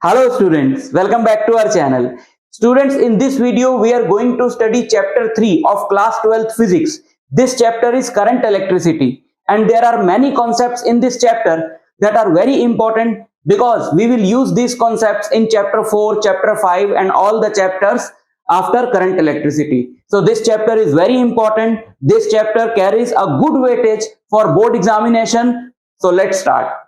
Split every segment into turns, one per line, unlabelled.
Hello students, welcome back to our channel. Students, in this video we are going to study chapter 3 of class 12th physics. This chapter is current electricity and there are many concepts in this chapter that are very important because we will use these concepts in chapter 4, chapter 5 and all the chapters after current electricity. So this chapter is very important. This chapter carries a good weightage for board examination. So let's start.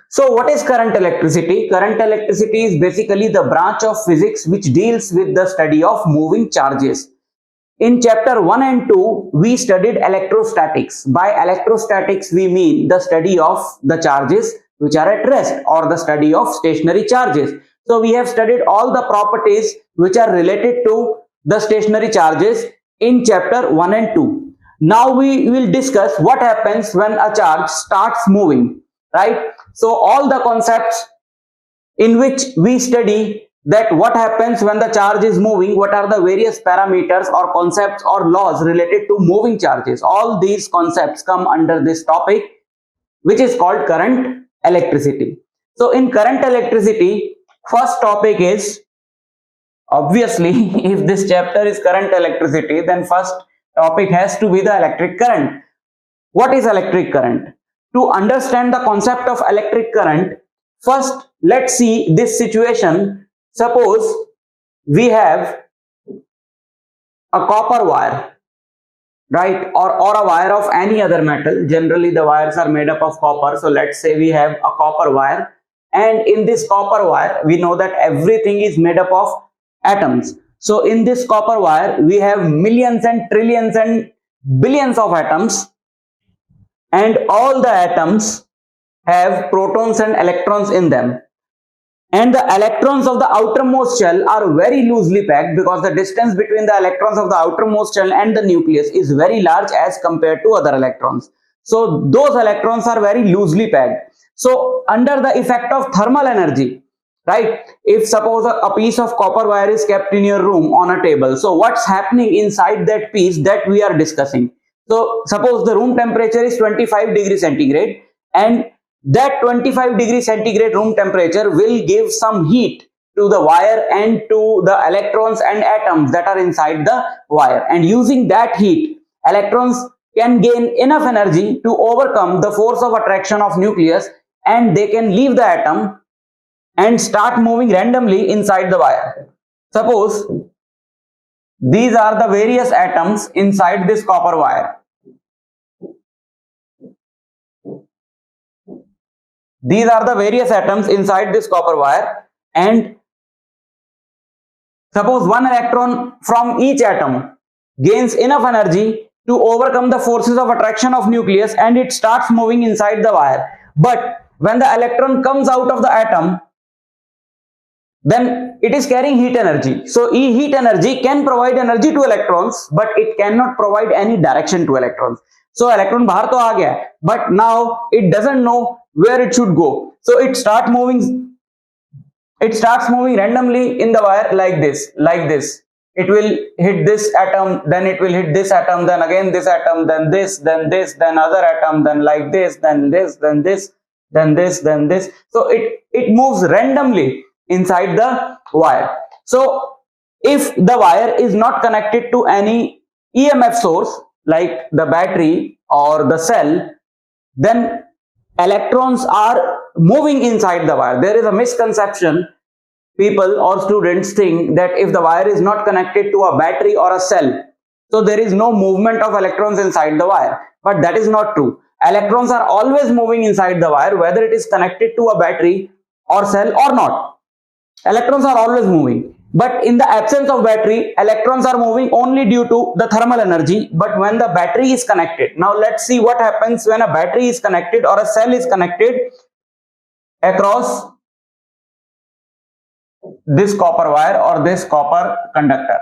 So what is current electricity? Current electricity is basically the branch of physics which deals with the study of moving charges. In chapter 1 and 2, we studied electrostatics. By electrostatics, we mean the study of the charges which are at rest or the study of stationary charges. So we have studied all the properties which are related to the stationary charges in chapter 1 and 2. Now we will discuss what happens when a charge starts moving, right? So all the concepts in which we study that what happens when the charge is moving, what are the various parameters or concepts or laws related to moving charges, all these concepts come under this topic which is called current electricity. So in current electricity, first topic is, obviously if this chapter is current electricity, then first topic has to be the electric current. What is electric current? To understand the concept of electric current, first let's see this situation. Suppose we have a copper wire, right, or a wire of any other metal. Generally the wires are made up of copper. So let's say we have a copper wire, and in this copper wire we know that everything is made up of atoms. So in this copper wire we have millions and trillions and billions of atoms, and all the atoms have protons and electrons in them, and the electrons of the outermost shell are very loosely packed because the distance between the electrons of the outermost shell and the nucleus is very large as compared to other electrons. So those electrons are very loosely packed. So under the effect of thermal energy, right, if suppose a piece of copper wire is kept in your room on a table, so what's happening inside that piece, that we are discussing. So suppose the room temperature is 25 degrees centigrade, and that 25 degrees centigrade room temperature will give some heat to the wire and to the electrons and atoms that are inside the wire, and using that heat, electrons can gain enough energy to overcome the force of attraction of nucleus, and they can leave the atom and start moving randomly inside the wire. Suppose these are the various atoms inside this copper wire. These are the various atoms inside this copper wire, and suppose one electron from each atom gains enough energy to overcome the forces of attraction of nucleus, and it starts moving inside the wire. But when the electron comes out of the atom, then it is carrying heat energy. So heat energy can provide energy to electrons, but it cannot provide any direction to electrons. So electron bahar to aa gaya, but now it doesn't know where it should go. So it starts moving randomly in the wire like this. It will hit this atom, then it will hit this atom, then again this atom, then this, then other atom, then like this, then this, then this, then this, then this. So it moves randomly inside the wire. So if the wire is not connected to any EMF source like the battery or the cell, then electrons are moving inside the wire. There is a misconception. People or students think that if the wire is not connected to a battery or a cell, so there is no movement of electrons inside the wire. But that is not true. Electrons are always moving inside the wire, whether it is connected to a battery or cell or not. Electrons are always moving. But in the absence of battery, electrons are moving only due to the thermal energy. But when the battery is connected, now let's see what happens when a battery is connected or a cell is connected across this copper wire or this copper conductor.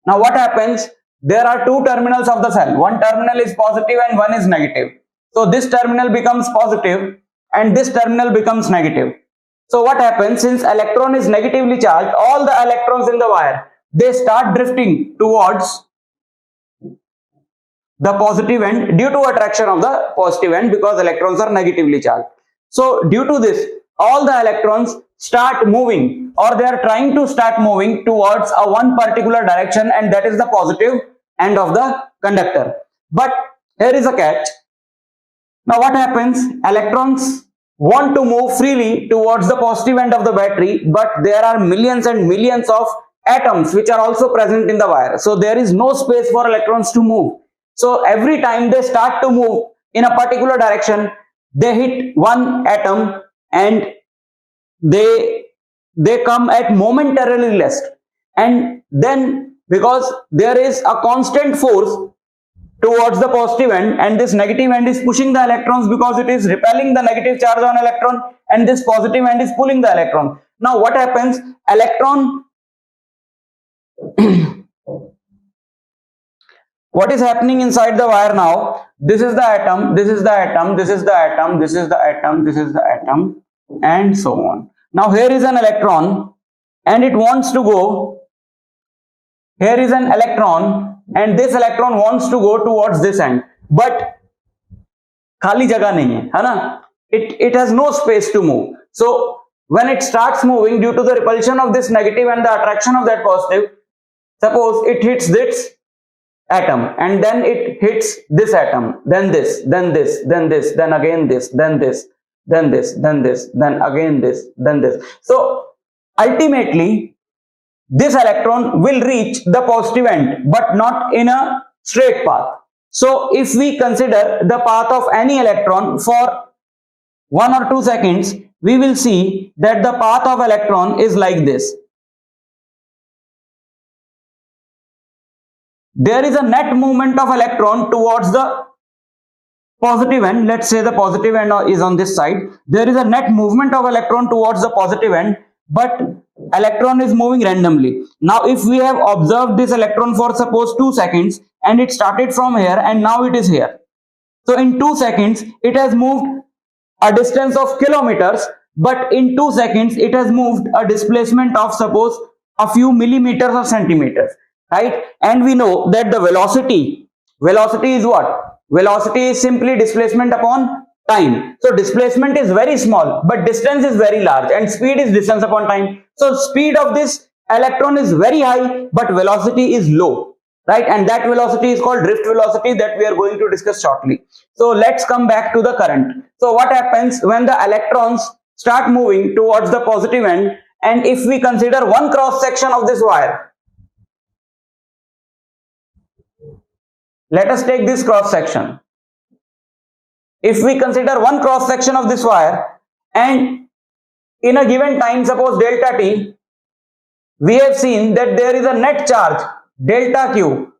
Now what happens? There are two terminals of the cell. One terminal is positive and one is negative. So this terminal becomes positive and this terminal becomes negative. So what happens? Since electron is negatively charged, all the electrons in the wire, they start drifting towards the positive end due to attraction of the positive end because electrons are negatively charged. So due to this, all the electrons start moving, or they are trying to start moving towards a one particular direction, and that is the positive end of the conductor. But here is a catch. Now what happens? Electrons want to move freely towards the positive end of the battery, but there are millions and millions of atoms which are also present in the wire. So there is no space for electrons to move. So every time they start to move in a particular direction, they hit one atom and they come at momentarily rest. And then because there is a constant force towards the positive end, and this negative end is pushing the electrons because it is repelling the negative charge on electron, and this positive end is pulling the electron. Now what happens? Electron what is happening inside the wire now? This is the atom, this is the atom, this is the atom, this is the atom, this is the atom, and so on. Now here is an electron and it wants to go, here is an electron and this electron wants to go towards this end, but khali jagah nahi hai na? It has no space to move. So when it starts moving, due to the repulsion of this negative and the attraction of that positive, suppose it hits this atom and then it hits this atom, then this, then this, then this, then again this, then this, then this, then this, then again this, then this. So ultimately this electron will reach the positive end, but not in a straight path. So if we consider the path of any electron for 1 or 2 seconds, we will see that the path of electron is like this. There is a net movement of electron towards the positive end. Let's say the positive end is on this side. There is a net movement of electron towards the positive end, but electron is moving randomly. Now if we have observed this electron for suppose 2 seconds and it started from here and now it is here. So in 2 seconds it has moved a distance of kilometers, but in 2 seconds it has moved a displacement of suppose a few millimeters or centimeters. Right? And we know that the velocity is what? Velocity is simply displacement upon time. So displacement is very small, but distance is very large, and speed is distance upon time. So speed of this electron is very high, but velocity is low, right? And that velocity is called drift velocity, that we are going to discuss shortly. So let's come back to the current. So what happens when the electrons start moving towards the positive end, and if we consider one cross section of this wire, let us take this cross section. If we consider one cross section of this wire, and in a given time, suppose delta t, we have seen that there is a net charge delta q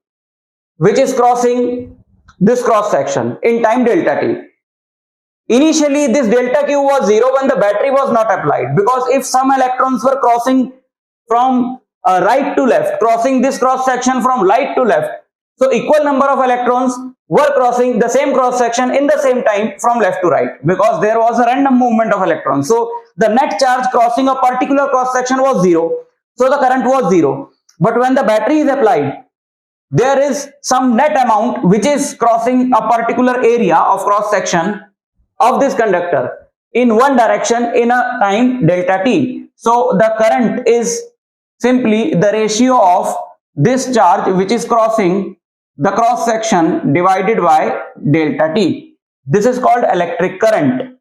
which is crossing this cross section in time delta t. Initially this delta q was 0 when the battery was not applied, because if some electrons were crossing from right to left, crossing this cross section from right to left, so equal number of electrons were crossing the same cross section in the same time from left to right, because there was a random movement of electrons. So the net charge crossing a particular cross section was 0. So the current was 0. But when the battery is applied, there is some net amount which is crossing a particular area of cross section of this conductor in one direction in a time delta t. So the current is simply the ratio of this charge which is crossing the cross section divided by delta t. This is called electric current.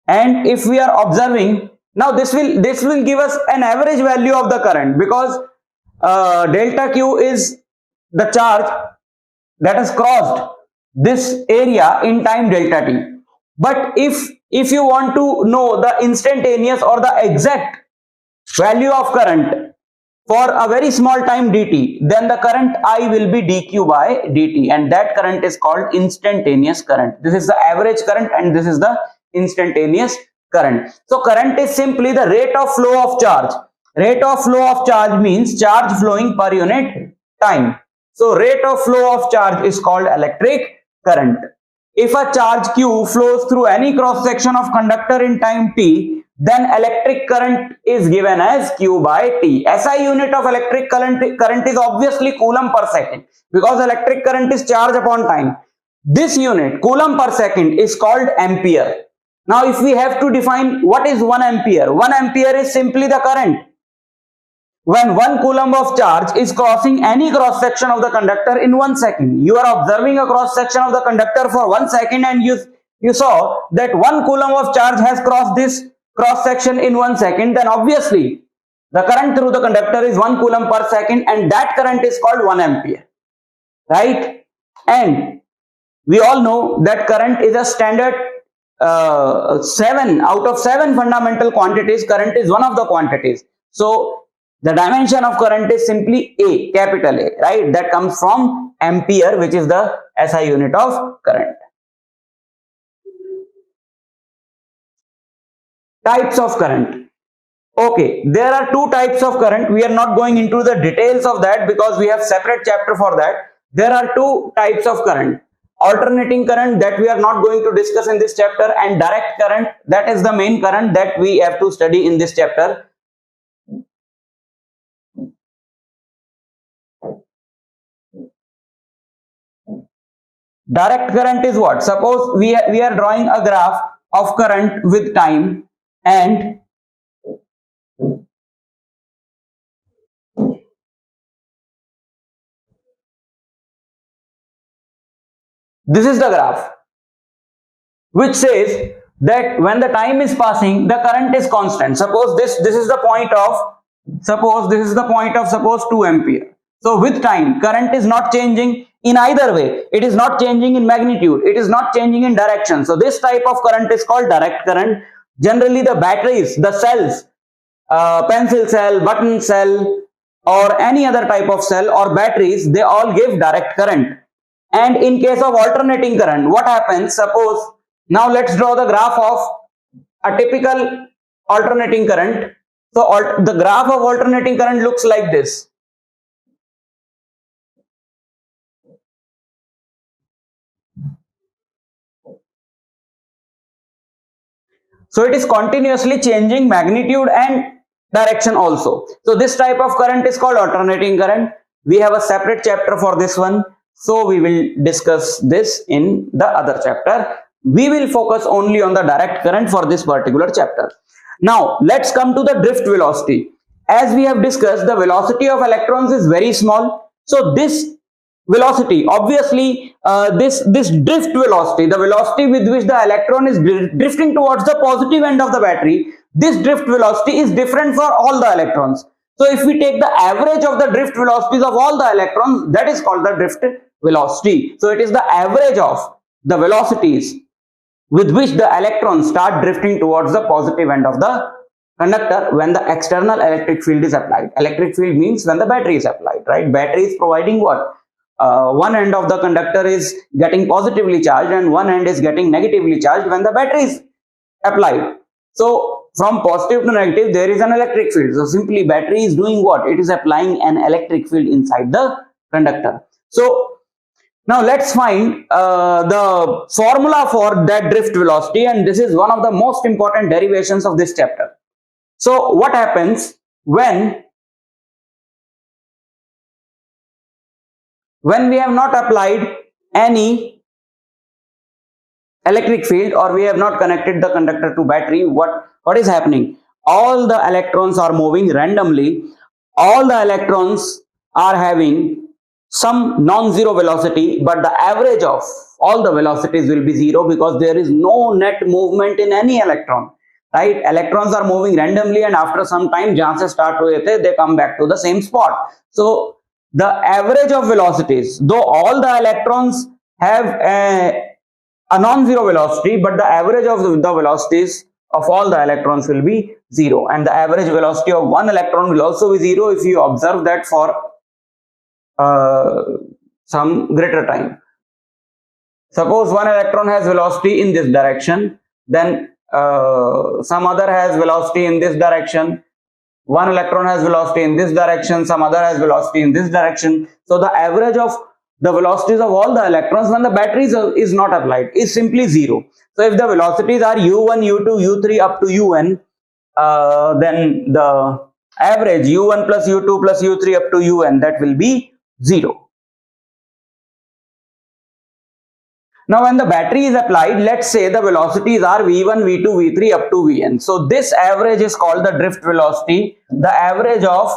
And if we are observing, now this will give us an average value of the current, because delta q is the charge that has crossed this area in time delta t. But if you want to know the instantaneous or the exact value of current for a very small time dt, then the current I will be dq by dt, and that current is called instantaneous current. This is the average current and this is the instantaneous current. So current is simply the rate of flow of charge. Rate of flow of charge means charge flowing per unit time. So rate of flow of charge is called electric current. If a charge q flows through any cross section of conductor in time t, then electric current is given as q by t. SI unit of electric current is obviously coulomb per second, because electric current is charge upon time. This unit, coulomb per second, is called ampere. Now, if we have to define what is 1 ampere, 1 ampere is simply the current. When 1 coulomb of charge is crossing any cross section of the conductor in 1 second, you are observing a cross section of the conductor for 1 second and you saw that 1 coulomb of charge has crossed this cross section in 1 second, then obviously the current through the conductor is 1 coulomb per second, and that current is called 1 ampere, right? And we all know that current is a standard 7 out of 7 fundamental quantities. Current is one of the quantities. So the dimension of current is simply A, capital A, right? That comes from ampere, which is the SI unit of current. Types of current. Okay, there are 2 types of current. We are not going into the details of that because we have separate chapter for that. There are 2 types of current. Alternating current, that we are not going to discuss in this chapter, and direct current, that is the main current that we have to study in this chapter. Direct current is what? Suppose we are drawing a graph of current with time, and this is the graph which says that when the time is passing, the current is constant. Suppose this is the point of suppose 2 ampere. So with time, current is not changing in either way. It is not changing in magnitude. It is not changing in direction. So this type of current is called direct current. Generally, the batteries, the cells, pencil cell, button cell, or any other type of cell or batteries, they all give direct current. And in case of alternating current, what happens? Suppose, now let's draw the graph of a typical alternating current. So the graph of alternating current looks like this. So it is continuously changing magnitude and direction also. So this type of current is called alternating current. We have a separate chapter for this one. So we will discuss this in the other chapter. We will focus only on the direct current for this particular chapter. Now let's come to the drift velocity. As we have discussed, the velocity of electrons is very small. So this velocity, obviously this drift velocity, the velocity with which the electron is drifting towards the positive end of the battery, this drift velocity is different for all the electrons. So if we take the average of the drift velocities of all the electrons, that is called the drift velocity. So it is the average of the velocities with which the electrons start drifting towards the positive end of the conductor when the external electric field is applied. Electric field means when the battery is applied, right? Battery is providing what? One end of the conductor is getting positively charged and one end is getting negatively charged when the battery is applied. So from positive to negative, there is an electric field. So simply battery is doing what? It is applying an electric field inside the conductor. So now let's find the formula for that drift velocity, and this is one of the most important derivations of this chapter. So what happens when we have not applied any electric field or we have not connected the conductor to battery? What is happening? All the electrons are moving randomly. All the electrons are having some non-zero velocity, but the average of all the velocities will be zero because there is no net movement in any electron, right? Electrons are moving randomly and after some time jahan se start hue the, they come back to the same spot. So the average of velocities, though all the electrons have a non-zero velocity, but the average of the velocities of all the electrons will be zero, and the average velocity of one electron will also be zero if you observe that for some greater time. Suppose one electron has velocity in this direction, then some other has velocity in this direction. One electron has velocity in this direction, some other has velocity in this direction. So the average of the velocities of all the electrons when the battery is not applied is simply zero. So if the velocities are u1, u2, u3 up to un, then the average u1 plus u2 plus u3 up to un, that will be 0. Now when the battery is applied, let's say the velocities are v1, v2, v3 up to vn. So this average is called the drift velocity, the average of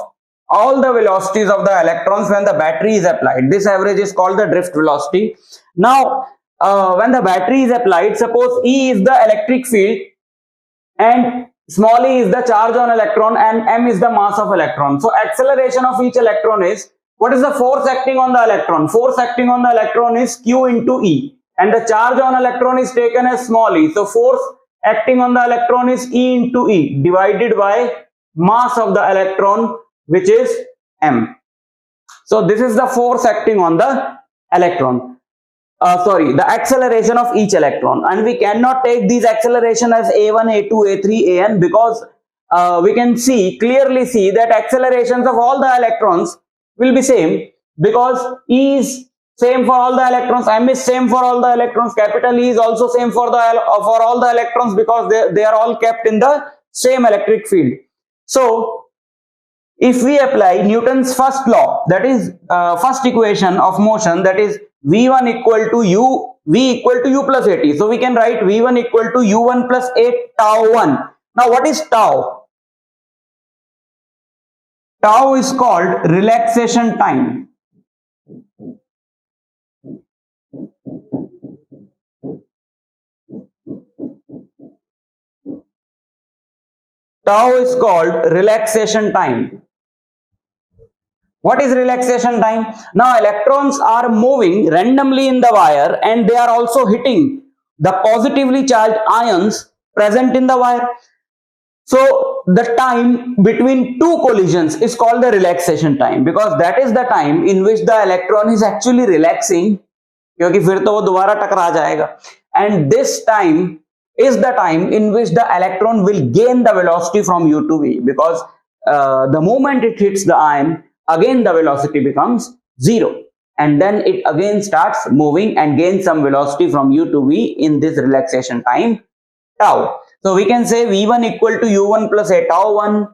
all the velocities of the electrons when the battery is applied. This average is called the drift velocity. Now when the battery is applied, suppose E is the electric field and small e is the charge on electron and m is the mass of electron. So acceleration of each electron is, what is the force acting on the electron? Force acting on the electron is q into E, and the charge on electron is taken as small e. So force acting on the electron is E into E divided by mass of the electron, which is m. So this is the force acting on the electron. The acceleration of each electron, and we cannot take these acceleration as a1, a2, a3, an, because we can clearly see that accelerations of all the electrons will be same, because E is same for all the electrons, m is same for all the electrons, capital E is also same for all the electrons, because they are all kept in the same electric field. So if we apply Newton's first law, that is first equation of motion, that is v1 equal to u, v equal to u plus at. So we can write v1 equal to u1 plus a tau 1. Now what is tau? Tau is called relaxation time. Tau is called relaxation time. What is relaxation time? Now electrons are moving randomly in the wire and they are also hitting the positively charged ions present in the wire. So the time between two collisions is called the relaxation time, because that is the time in which the electron is actually relaxing, क्योंकि फिर तो वो दोबारा टकरा जाएगा. And this time is the time in which the electron will gain the velocity from u to v, because the moment it hits the ion, again the velocity becomes 0, and then it again starts moving and gains some velocity from u to v in this relaxation time tau. So we can say v1 equal to u1 plus a tau 1,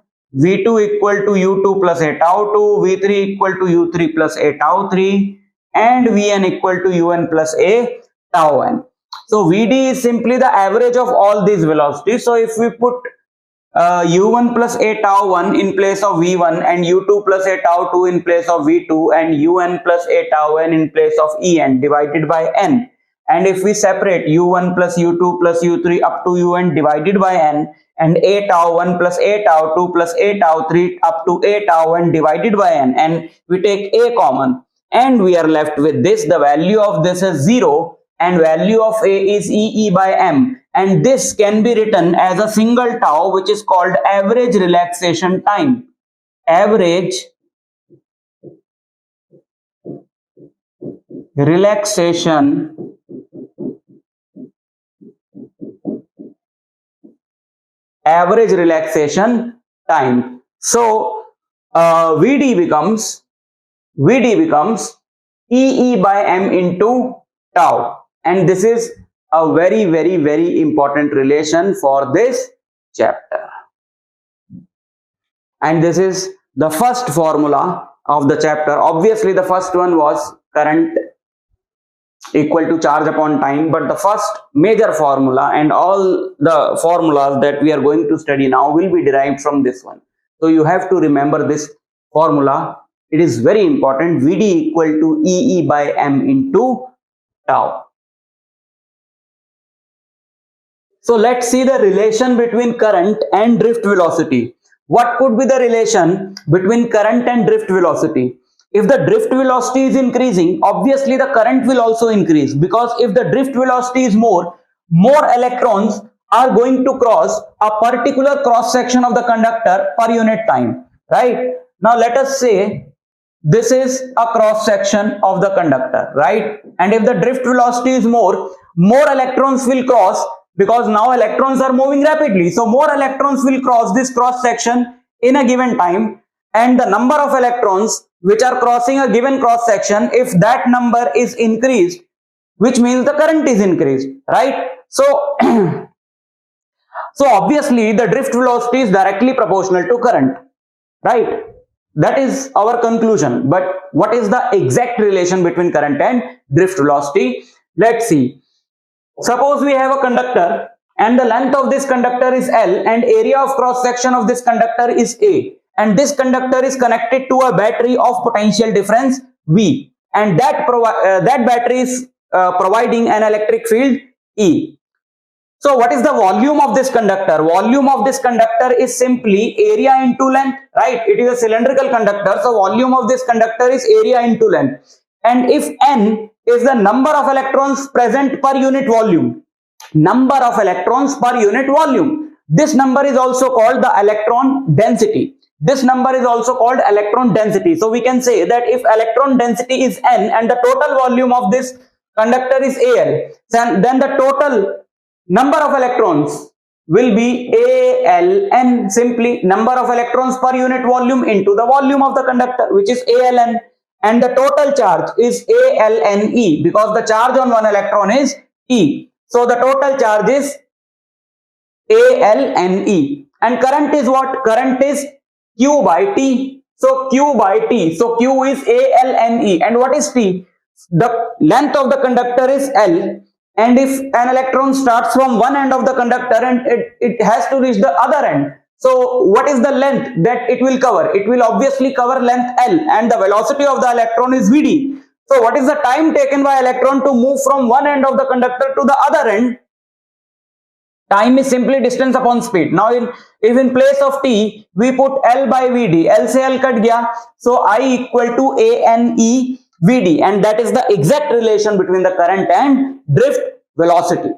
v2 equal to u2 plus a tau 2, v3 equal to u3 plus a tau 3, and vn equal to un plus a tau n. So vd is simply the average of all these velocities. So if we put u1 plus a tau 1 in place of v1 and u2 plus a tau 2 in place of v2 and un plus a tau n in place of en divided by n, and if we separate u1 plus u2 plus u3 up to un divided by n, and a tau 1 plus a tau 2 plus a tau 3 up to a tau n divided by n, and we take a common, and we are left with this. The value of this is 0 and value of a is E by m, and this can be written as a single tau, which is called average relaxation time. Average relaxation time. So Vd becomes E by m into tau, and this is a very, very, very important relation for this chapter. And this is the first formula of the chapter. Obviously, the first one was current equal to charge upon time, but the first major formula and all the formulas that we are going to study now will be derived from this one. So you have to remember this formula. It is very important. Vd equal to E by m into tau. So let's see the relation between current and drift velocity. What could be the relation between current and drift velocity? If the drift velocity is increasing, obviously the current will also increase, because if the drift velocity is more electrons are going to cross a particular cross section of the conductor per unit time, right? Now let us say this is a cross section of the conductor, right? And if the drift velocity is more electrons will cross, because now electrons are moving rapidly. So more electrons will cross this cross section in a given time, and the number of electrons which are crossing a given cross section, if that number is increased, which means the current is increased, right? So so obviously the drift velocity is directly proportional to current, right? That is our conclusion. But what is the exact relation between current and drift velocity? Let's see. Suppose we have a conductor and the length of this conductor is L and area of cross section of this conductor is A, and this conductor is connected to a battery of potential difference V, and that battery is providing an electric field E. So what is the volume of this conductor? Volume of this conductor is simply area into length, right? It is a cylindrical conductor, so volume of this conductor is area into length. And if N is the number of electrons present per unit volume, number of electrons per unit volume, this number is also called the electron density. This number is also called electron density. So we can say that if electron density is N and the total volume of this conductor is Al, then the total number of electrons will be ALN, simply number of electrons per unit volume into the volume of the conductor, which is ALN, and the total charge is ALNE, because the charge on one electron is E. So the total charge is ALNE. And current is what? Current is Q by T. So Q by T. So Q is ALNE. And what is T? The length of the conductor is L. And if an electron starts from one end of the conductor and it has to reach the other end, so what is the length that it will cover? It will obviously cover length L, and the velocity of the electron is Vd. So what is the time taken by electron to move from one end of the conductor to the other end? Time is simply distance upon speed. Now if in place of T we put L by Vd, L se L cut gaya, so I equal to ANE Vd, and that is the exact relation between the current and drift velocity,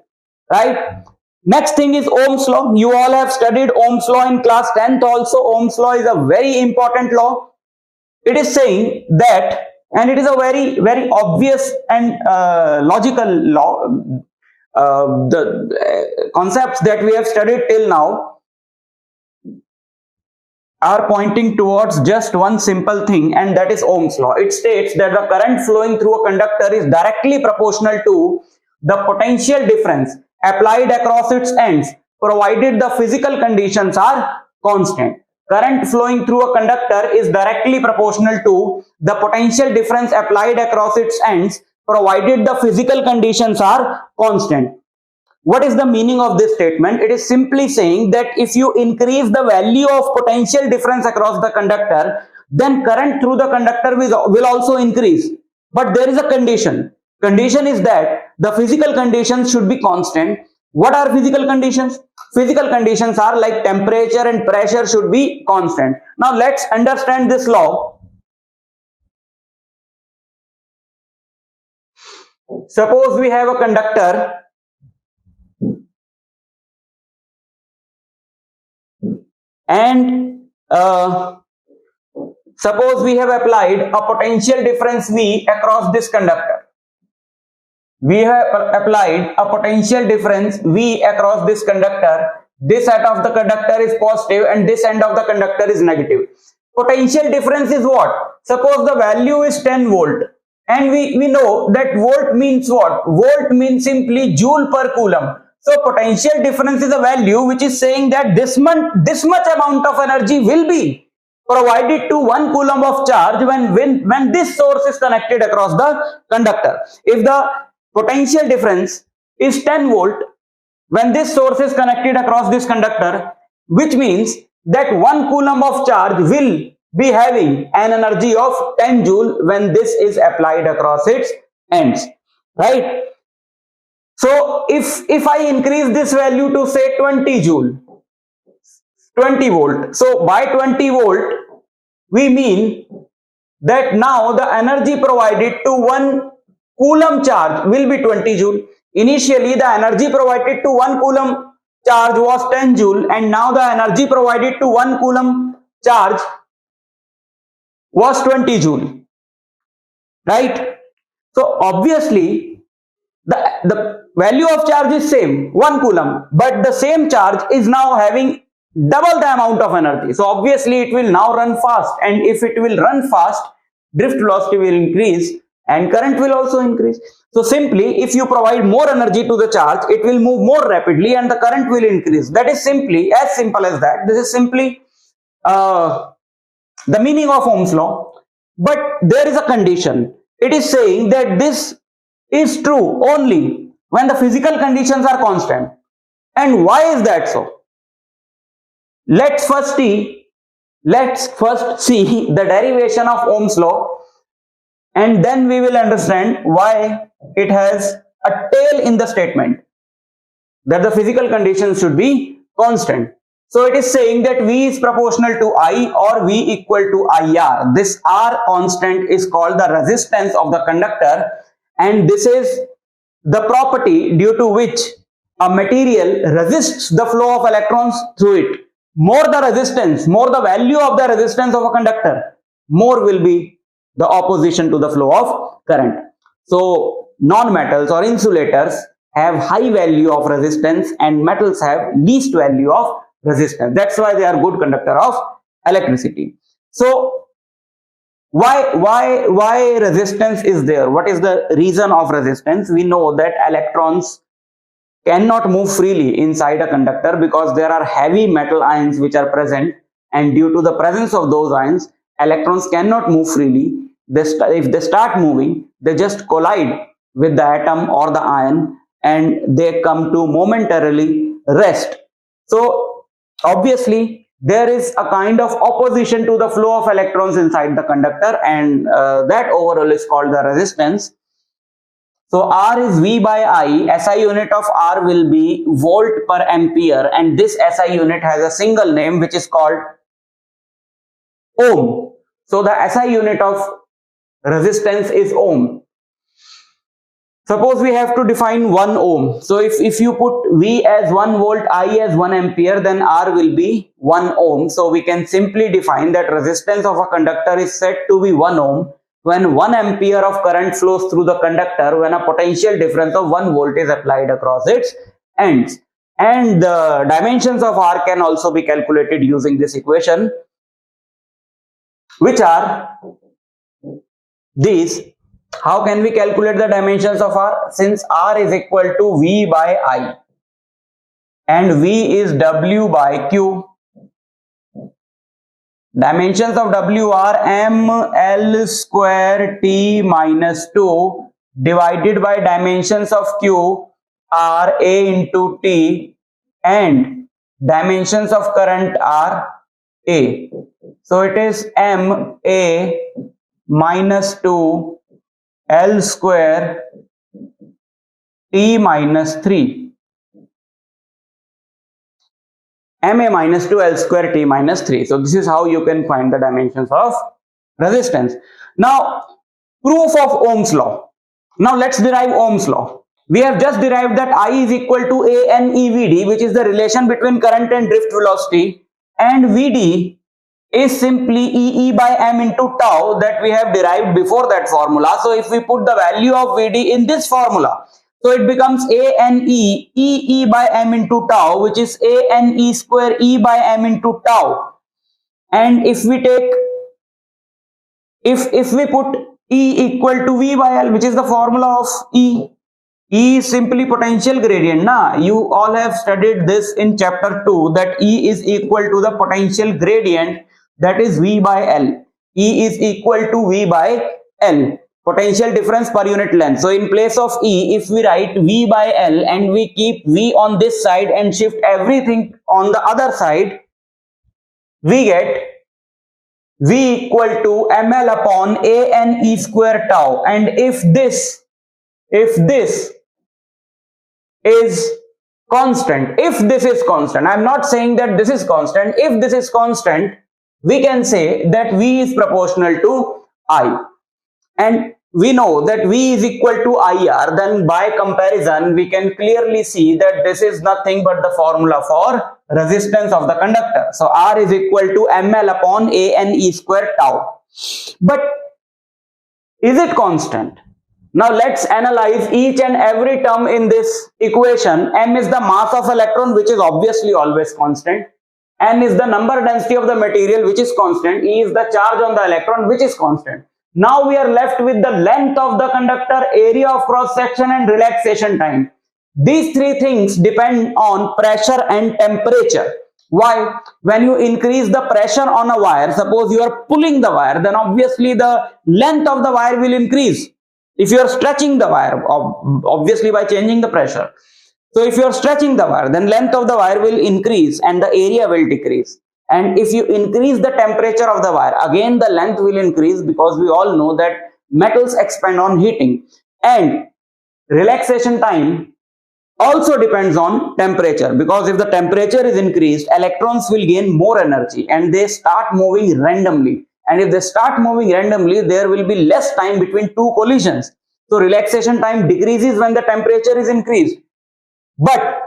right? Next thing is Ohm's law. You all have studied Ohm's law in class 10th also. Ohm's law is a very important law. It is saying that, and it is a very, very obvious and logical law. The concepts that we have studied till now are pointing towards just one simple thing, and that is Ohm's law. It states that the current flowing through a conductor is directly proportional to the potential difference applied across its ends, provided the physical conditions are constant. Current flowing through a conductor is directly proportional to the potential difference applied across its ends, provided the physical conditions are constant. What is the meaning of this statement? It is simply saying that if you increase the value of potential difference across the conductor, then current through the conductor will also increase. But there is a condition. Condition is that the physical conditions should be constant. What are physical conditions? Physical conditions are like temperature and pressure should be constant. Now let's understand this law. Suppose we have a conductor and suppose we have applied a potential difference V across this conductor. We have applied a potential difference V across this conductor. This end of the conductor is positive and this end of the conductor is negative. Potential difference is what? Suppose the value is 10 volt, and we know that volt means what? Volt means simply joule per coulomb. So potential difference is a value which is saying that this much amount of energy will be provided to 1 coulomb of charge when this source is connected across the conductor. If the potential difference is 10 volt when this source is connected across this conductor, which means that 1 coulomb of charge will be having an energy of 10 joule when this is applied across its ends, right? So if I increase this value to say 20 joule, 20 volt, so by 20 volt we mean that now the energy provided to 1 coulomb charge will be 20 joule. Initially the energy provided to 1 coulomb charge was 10 joule, and now the energy provided to 1 coulomb charge was 20 joule, right? So obviously the value of charge is same, 1 coulomb, but the same charge is now having double the amount of energy. So obviously it will now run fast, and if it will run fast, drift velocity will increase and current will also increase. So simply, if you provide more energy to the charge, it will move more rapidly and the current will increase. That is simply as simple as that. This is simply the meaning of Ohm's law. But there is a condition. It is saying that this is true only when the physical conditions are constant. And why is that so? Let's first see the derivation of Ohm's law, and then we will understand why it has a tail in the statement that the physical conditions should be constant. So it is saying that V is proportional to I or V equal to IR. This R constant is called the resistance of the conductor, and this is the property due to which a material resists the flow of electrons through it. More the resistance, more the value of the resistance of a conductor, more will be the opposition to the flow of current. So non-metals or insulators have high value of resistance and metals have least value of resistance. That's why they are good conductor of electricity. So why resistance is there? What is the reason of resistance? We know that electrons cannot move freely inside a conductor because there are heavy metal ions which are present, and due to the presence of those ions, electrons cannot move freely. If they start moving, they just collide with the atom or the ion and they come to momentarily rest. So obviously there is a kind of opposition to the flow of electrons inside the conductor, and that overall is called the resistance. So R is V by I. SI unit of R will be volt per ampere, and this SI unit has a single name which is called ohm. So the SI unit of resistance is ohm. Suppose we have to define 1 ohm. So if you put V as 1 volt, I as 1 ampere, then R will be 1 ohm. So we can simply define that resistance of a conductor is said to be 1 ohm when 1 ampere of current flows through the conductor when a potential difference of 1 volt is applied across its ends. And the dimensions of R can also be calculated using this equation, which are these. How can we calculate the dimensions of R? Since R is equal to V by I and V is W by Q, dimensions of W are M L square T minus 2 divided by dimensions of Q are A into T, and dimensions of current are A. So it is M A minus 2 L square T minus 3. Ma minus 2 L square T minus 3. So this is how you can find the dimensions of resistance. Now, proof of Ohm's law. Now let's derive Ohm's law. We have just derived that I is equal to A N E V D, which is the relation between current and drift velocity, and VD is simply E by M into tau that we have derived before that formula. So if we put the value of VD in this formula, so it becomes ANE E by M into tau, which is ANE square E by M into tau. And if we take, if we put E equal to V by L, which is the formula of E is simply potential gradient. You all have studied this in chapter 2 that E is equal to the potential gradient, that is V by L. E is equal to V by L, potential difference per unit length. So in place of E, if we write V by L and we keep V on this side and shift everything on the other side, we get V equal to ML upon ANE square tau. And if this is constant, I'm not saying that this is constant, if this is constant, we can say that V is proportional to I. And we know that V is equal to IR, then by comparison we can clearly see that this is nothing but the formula for resistance of the conductor. So R is equal to ML upon ANE square tau. But is it constant? Now let's analyze each and every term in this equation. M is the mass of electron, which is obviously always constant. N is the number density of the material, which is constant. E is the charge on the electron, which is constant. Now we are left with the length of the conductor, area of cross section, and relaxation time. These three things depend on pressure and temperature. Why? When you increase the pressure on a wire, suppose you are pulling the wire, then obviously the length of the wire will increase. if you are stretching the wire, obviously by changing the pressure. So if you are stretching the wire, then length of the wire will increase and the area will decrease. And if you increase the temperature of the wire, again the length will increase, because we all know that metals expand on heating. And relaxation time also depends on temperature, because if the temperature is increased, electrons will gain more energy and they start moving randomly. And if they start moving randomly, there will be less time between two collisions. So relaxation time decreases when the temperature is increased. But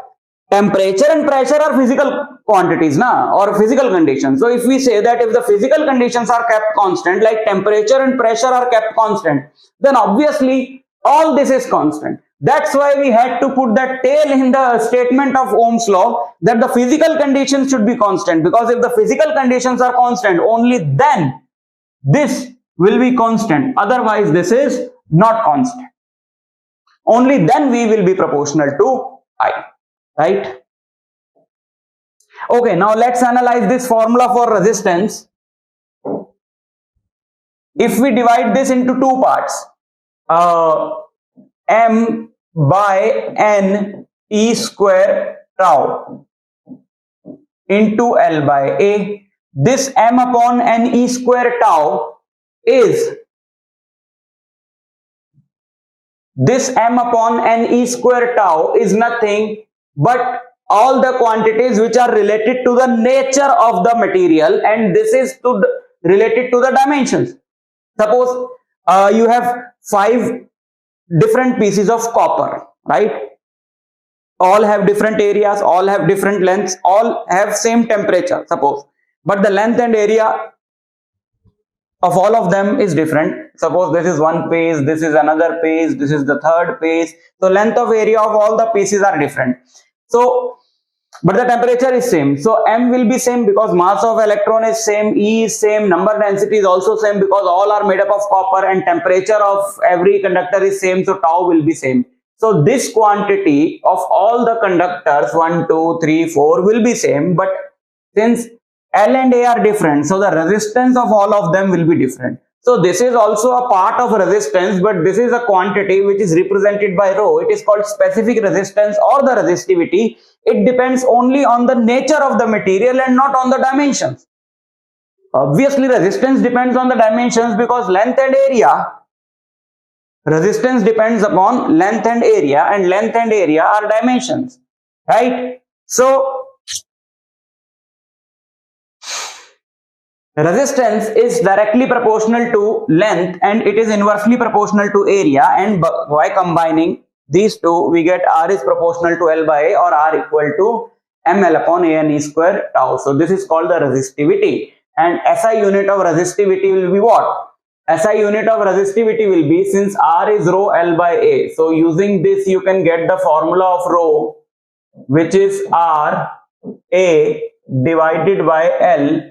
temperature and pressure are physical quantities, or physical conditions. So if we say that if the physical conditions are kept constant, like temperature and pressure are kept constant, then obviously all this is constant. That's why we had to put that tail in the statement of Ohm's law, that the physical conditions should be constant, because if the physical conditions are constant, only then this will be constant. Otherwise this is not constant. Only then we will be proportional to I, right? Okay, now let's analyze this formula for resistance. If we divide this into two parts, M by N E square tau into L by A, this M upon N E square tau is nothing but all the quantities which are related to the nature of the material, and this is related to the dimensions. Suppose you have 5 different pieces of copper, right? All have different areas, all have different lengths, all have same temperature, suppose, but the length and area of all of them is different. Suppose this is one piece, this is another piece, this is the third piece. So length of area of all the pieces are different. So but the temperature is same. So M will be same because mass of electron is same, E is same, number density is also same because all are made up of copper, and temperature of every conductor is same, so tau will be same. So this quantity of all the conductors 1, 2, 3, 4 will be same, but since L and A are different, so the resistance of all of them will be different. So this is also a part of resistance, but this is a quantity which is represented by rho. It is called specific resistance or the resistivity. It depends only on the nature of the material and not on the dimensions. Obviously, resistance depends on the dimensions because length and area. Resistance depends upon length and area are dimensions, right? So resistance is directly proportional to length and it is inversely proportional to area, and by combining these two we get R is proportional to L by A or R equal to ml upon A n E square tau. So this is called the resistivity, and SI unit of resistivity will be what? SI unit of resistivity will be, since R is rho L by A, so using this you can get the formula of rho, which is R A divided by L.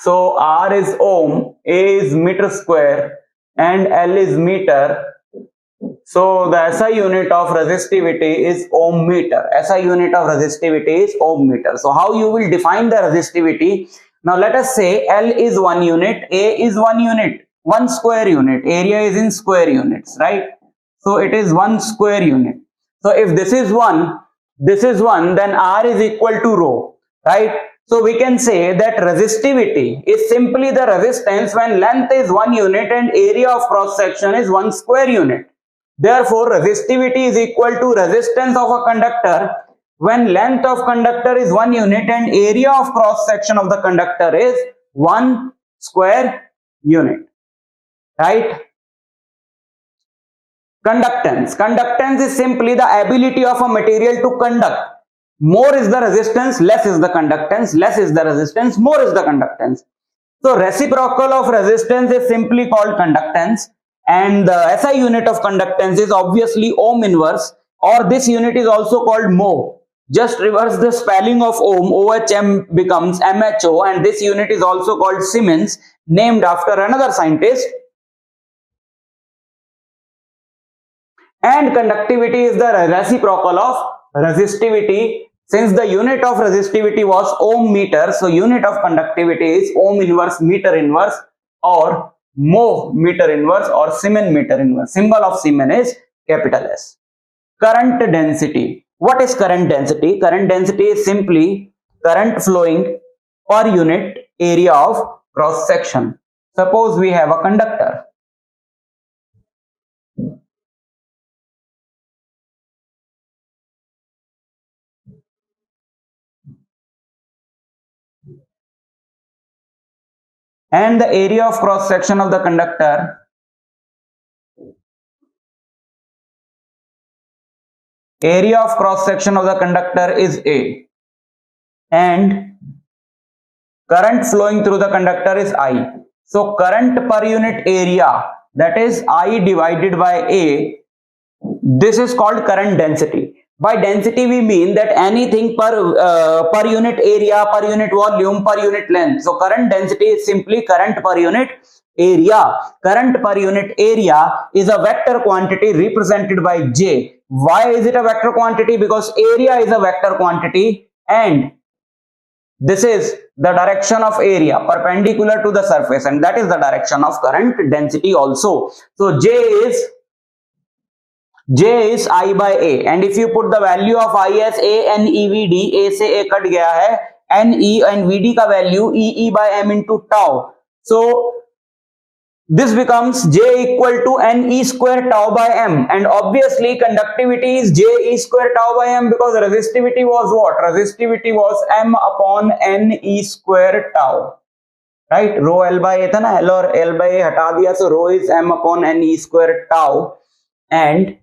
So R is ohm, A is meter square and L is meter. So the SI unit of resistivity is ohm meter. SI unit of resistivity is ohm meter. So how you will define the resistivity? Now let us say L is 1 unit, A is 1 unit, 1 square unit, area is in square units, right? So it is 1 square unit. So if this is 1, then R is equal to rho, right? So we can say that resistivity is simply the resistance when length is 1 unit and area of cross section is 1 square unit. Therefore, resistivity is equal to resistance of a conductor when length of conductor is 1 unit and area of cross section of the conductor is 1 square unit, right? Conductance. Conductance is simply the ability of a material to conduct. More is the resistance, less is the conductance, less is the resistance, more is the conductance. So reciprocal of resistance is simply called conductance, and the SI unit of conductance is obviously ohm inverse, or this unit is also called mho. Just reverse the spelling of ohm, OHM becomes MHO, and this unit is also called Siemens, named after another scientist. And conductivity is the reciprocal of resistivity. Since the unit of resistivity was ohm meter, so unit of conductivity is ohm inverse meter inverse, or Mho meter inverse or Siemens meter inverse. Symbol of Siemens is capital S. Current density. What is current density? Current density is simply current flowing per unit area of cross section. Suppose we have a conductor. And the area of cross section of the conductor is A, and current flowing through the conductor is I. So current per unit area, that is I divided by A, this is called current density. By density we mean that anything per unit area, per unit volume, per unit length. So current density is simply current per unit area. Current per unit area is a vector quantity represented by J. Why is it a vector quantity? Because area is a vector quantity and this is the direction of area perpendicular to the surface, and that is the direction of current density also. So J is I by A, and if you put the value of I as A N E V D, A से A cut गया है, N E and V D का value E E by M into tau. So this becomes J equal to N E square tau by M, and obviously conductivity is J E square tau by M because resistivity was what? Resistivity was M upon N E square tau, right? Rho L by A था ना, L और L by A हटा दिया, so rho is M upon N E square tau, and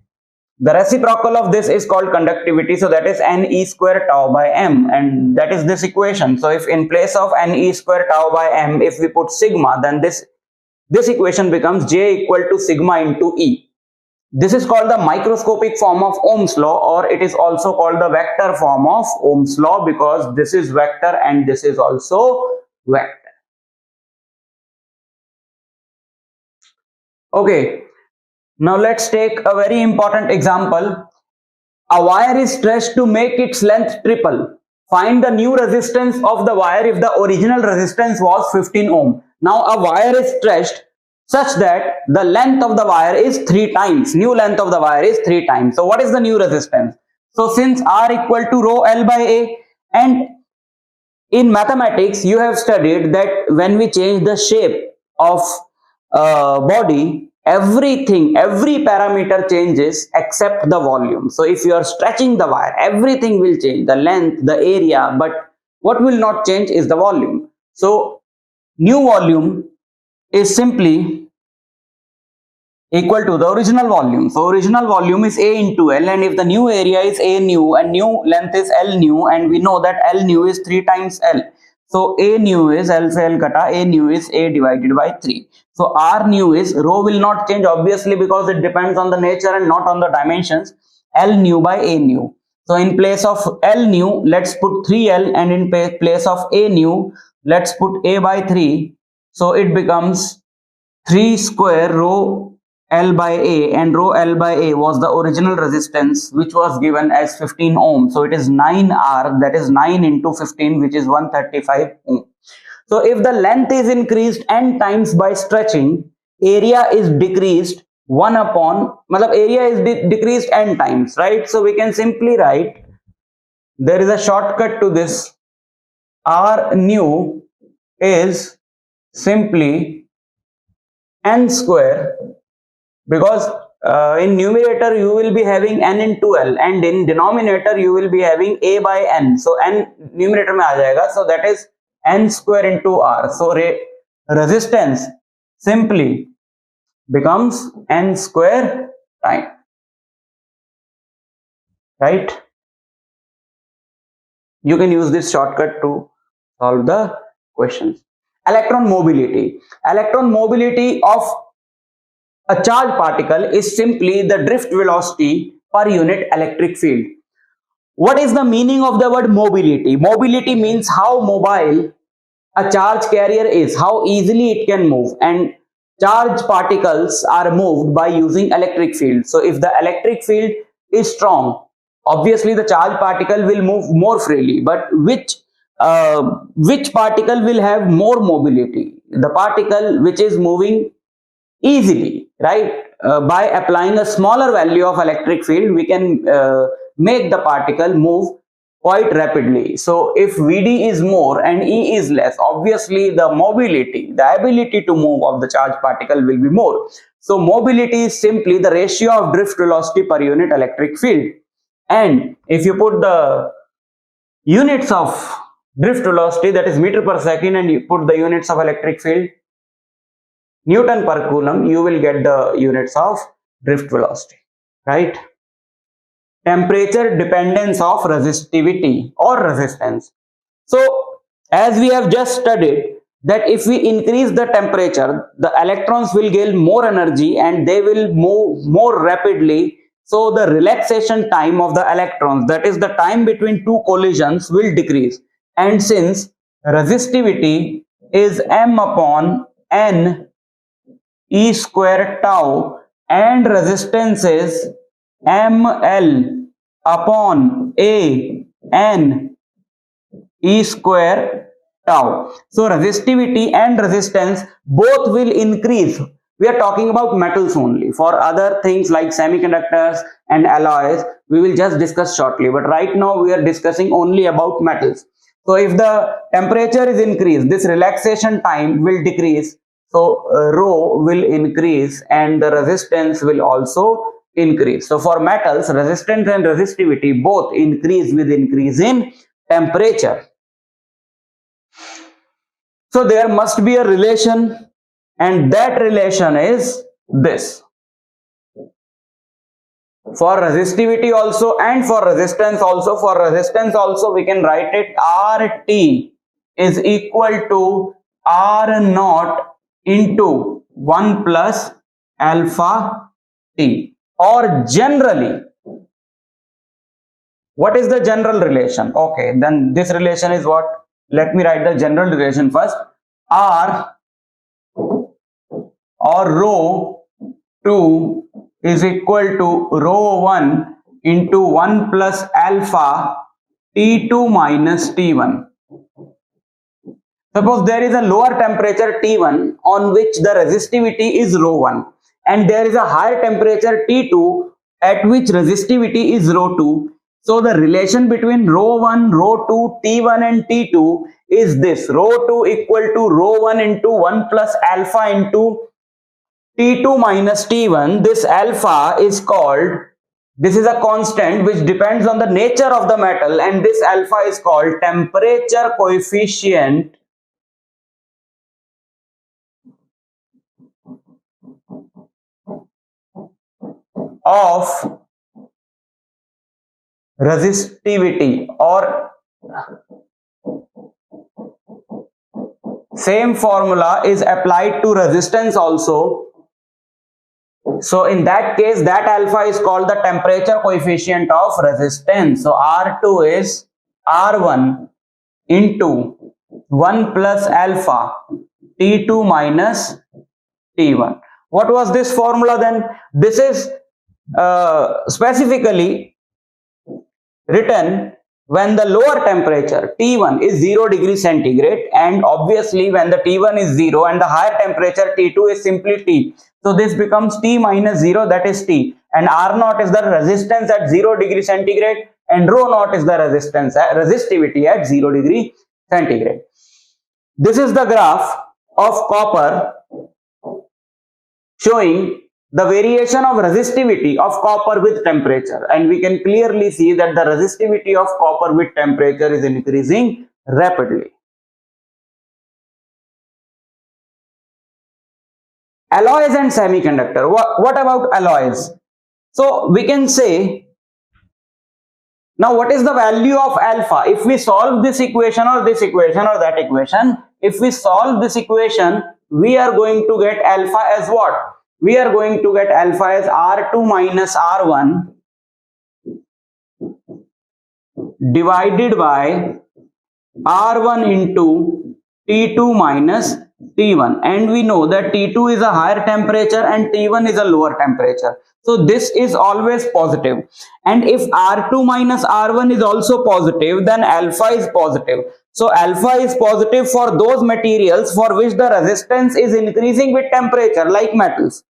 the reciprocal of this is called conductivity, so that is N E square tau by M, and that is this equation. So if in place of N E square tau by M, if we put sigma, then this equation becomes J equal to sigma into E. This is called the microscopic form of Ohm's law, or it is also called the vector form of Ohm's law, because this is vector and this is also vector. Okay. Now let's take a very important example. A wire is stretched to make its length triple. Find the new resistance of the wire if the original resistance was 15 ohm. Now a wire is stretched such that the length of the wire is 3 times. New length of the wire is 3 times. So what is the new resistance? So since R equal to rho L by A, and in mathematics you have studied that when we change the shape of body, every parameter changes except the volume. So if you are stretching the wire, everything will change, the length, the area, but what will not change is the volume. So new volume is simply equal to the original volume. So original volume is A into L, and if the new area is A nu and new length is L nu, and we know that L nu is 3 times L. So A nu is L से L कटा, A nu is A divided by 3. So R nu is, rho will not change obviously because it depends on the nature and not on the dimensions, L nu by A nu. So in place of L nu, let's put 3L, and in place of A nu, let's put A by 3. So it becomes 3 square rho L by A, and rho L by A was the original resistance which was given as 15 ohm. So it is 9R, that is 9 into 15, which is 135 ohm. So if the length is increased n times by stretching, area is decreased 1 upon, area is decreased n times, right? So we can simply write, there is a shortcut to this, R nu is simply n square, because in numerator you will be having n into L, and in denominator you will be having A by N. So n numerator में आ जाएगा, so that is n square into R. So resistance simply becomes n square time, right? You can use this shortcut to solve the questions. Electron mobility. Electron mobility of a charged particle is simply the drift velocity per unit electric field. What is the meaning of the word mobility? Mobility means how mobile a charge carrier is, how easily it can move, and charged particles are moved by using electric field. So if the electric field is strong, obviously the charged particle will move more freely, but which particle will have more mobility? The particle which is moving easily, right? By applying a smaller value of electric field, we can make the particle move quite rapidly. So if Vd is more and E is less, obviously the mobility, the ability to move of the charged particle will be more. So mobility is simply the ratio of drift velocity per unit electric field. And if you put the units of drift velocity, that is meter per second, and you put the units of electric field, Newton per Coulomb, you will get the units of drift velocity, right? Temperature dependence of resistivity or resistance. So as we have just studied that if we increase the temperature, the electrons will gain more energy and they will move more rapidly. So the relaxation time of the electrons, that is the time between two collisions, will decrease. And since resistivity is m upon n E square tau and resistance is ml upon a n E square tau. So resistivity and resistance both will increase. We are talking about metals only. For other things like semiconductors and alloys, we will just discuss shortly. But right now we are discussing only about metals. So if the temperature is increased, this relaxation time will decrease. So rho will increase and the resistance will also increase. So for metals, resistance and resistivity both increase with increase in temperature. So there must be a relation, and that relation is this. For resistivity also and for resistance also. For resistance also we can write it RT is equal to R naught into 1 plus alpha T. Or generally, what is the general relation? Okay, then this relation is what? Let me write the general relation first. R or rho 2 is equal to rho 1 into 1 plus alpha T2 minus T1. Suppose there is a lower temperature T1 on which the resistivity is rho 1, and there is a higher temperature T2 at which resistivity is rho 2. So the relation between rho 1, rho 2, T1 and T2 is this: rho 2 equal to rho 1 into 1 plus alpha into T2 minus T1. This alpha is called, this is a constant which depends on the nature of the metal, and this alpha is called temperature coefficient of resistivity, or same formula is applied to resistance also. So in that case, that alpha is called the temperature coefficient of resistance. So R2 is R1 into 1 plus alpha T2 minus T1. What was this formula then? This is specifically written when the lower temperature T1 is 0 degree centigrade, and obviously when the T1 is 0 and the higher temperature T2 is simply T. So this becomes T minus 0, that is T, and R naught is the resistance at 0 degree centigrade and rho naught is the resistivity at 0 degree centigrade. This is the graph of copper showing the variation of resistivity of copper with temperature, and we can clearly see that the resistivity of copper with temperature is increasing rapidly. Alloys and semiconductor. What about alloys? So we can say, now what is the value of alpha? If we solve this equation or this equation or that equation, if we solve this equation, we are going to get alpha as what? We are going to get alpha as R2 minus R1 divided by R1 into T2 minus T1, and we know that T2 is a higher temperature and T1 is a lower temperature. So this is always positive. And if R2 minus R1 is also positive, then alpha is positive. So alpha is positive for those materials for which the resistance is increasing with temperature, like metals.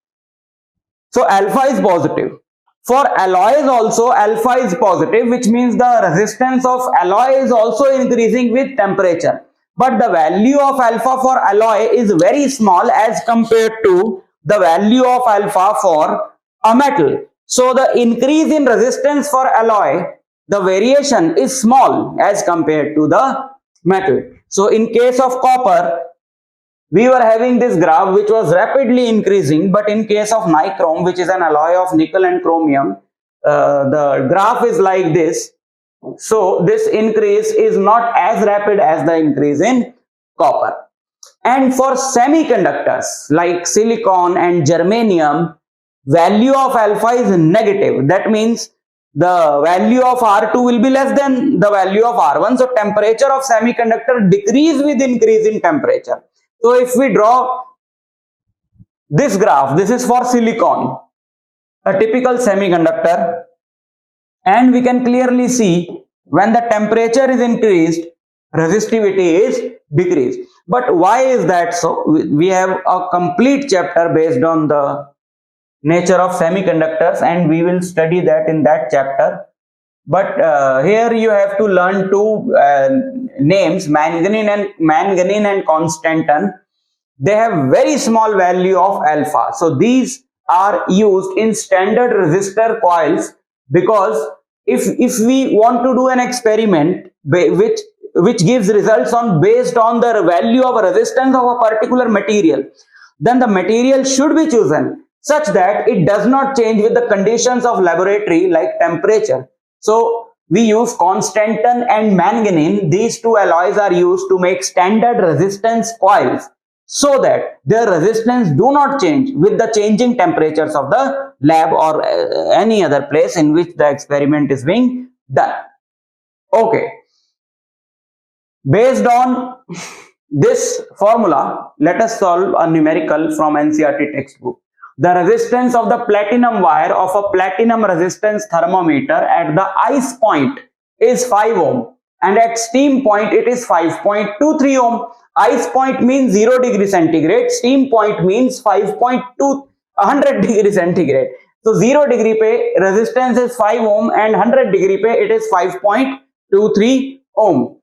So alpha is positive. For alloys also alpha is positive, which means the resistance of alloy is also increasing with temperature. But the value of alpha for alloy is very small as compared to the value of alpha for a metal. So the increase in resistance for alloy, the variation is small as compared to the metal. So in case of copper, we were having this graph which was rapidly increasing, but in case of nichrome, which is an alloy of nickel and chromium, the graph is like this. So this increase is not as rapid as the increase in copper. And for semiconductors like silicon and germanium, value of alpha is negative. That means the value of R2 will be less than the value of R1. So temperature of semiconductor decrease with increase in temperature. So if we draw this graph, this is for silicon, a typical semiconductor, and we can clearly see when the temperature is increased, resistivity is decreased. But why is that so? We have a complete chapter based on the nature of semiconductors, and we will study that in that chapter. But here you have to learn two names, manganene and constantan. They have very small value of alpha. So these are used in standard resistor coils, because if we want to do an experiment which gives results on based on the value of resistance of a particular material, then the material should be chosen such that it does not change with the conditions of laboratory like temperature. So we use constantan and manganene. These two alloys are used to make standard resistance coils, so that their resistance do not change with the changing temperatures of the lab or any other place in which the experiment is being done. Okay. Based on this formula, let us solve a numerical from NCERT textbook. The resistance of the platinum wire of a platinum resistance thermometer at the ice point is 5 ohm, and at steam point it is 5.23 ohm. Ice point means 0 degree centigrade, steam point means 100 degree centigrade. So 0 degree pe resistance is 5 ohm and 100 degree pe it is 5.23 ohm.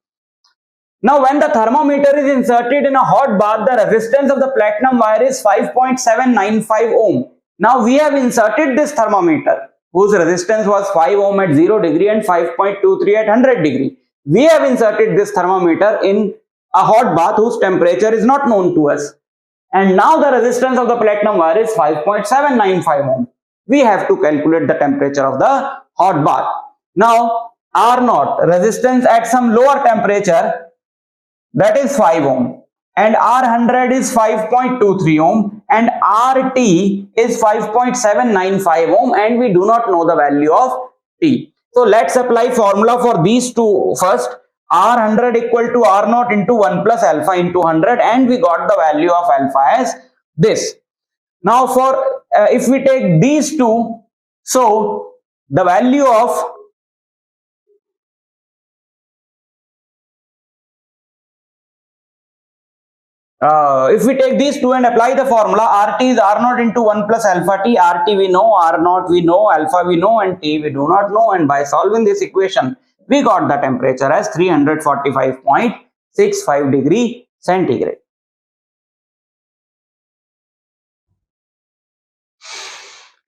Now when the thermometer is inserted in a hot bath, the resistance of the platinum wire is 5.795 ohm. Now we have inserted this thermometer whose resistance was 5 ohm at 0 degree and 5.23 at 100 degree. We have inserted this thermometer in a hot bath whose temperature is not known to us. And now the resistance of the platinum wire is 5.795 ohm. We have to calculate the temperature of the hot bath. Now R0, resistance at some lower temperature, that is 5 ohm, and R100 is 5.23 ohm, and RT is 5.795 ohm, and we do not know the value of T. So let's apply formula for these two first. R100 equal to R0 into 1 plus alpha into 100, and we got the value of alpha as this. Now for if we take these two, so the value of if we take these two and apply the formula, RT is R0 into 1 plus alpha T. RT we know, R0 we know, alpha we know, and T we do not know. And by solving this equation, we got the temperature as 345.65 degree centigrade.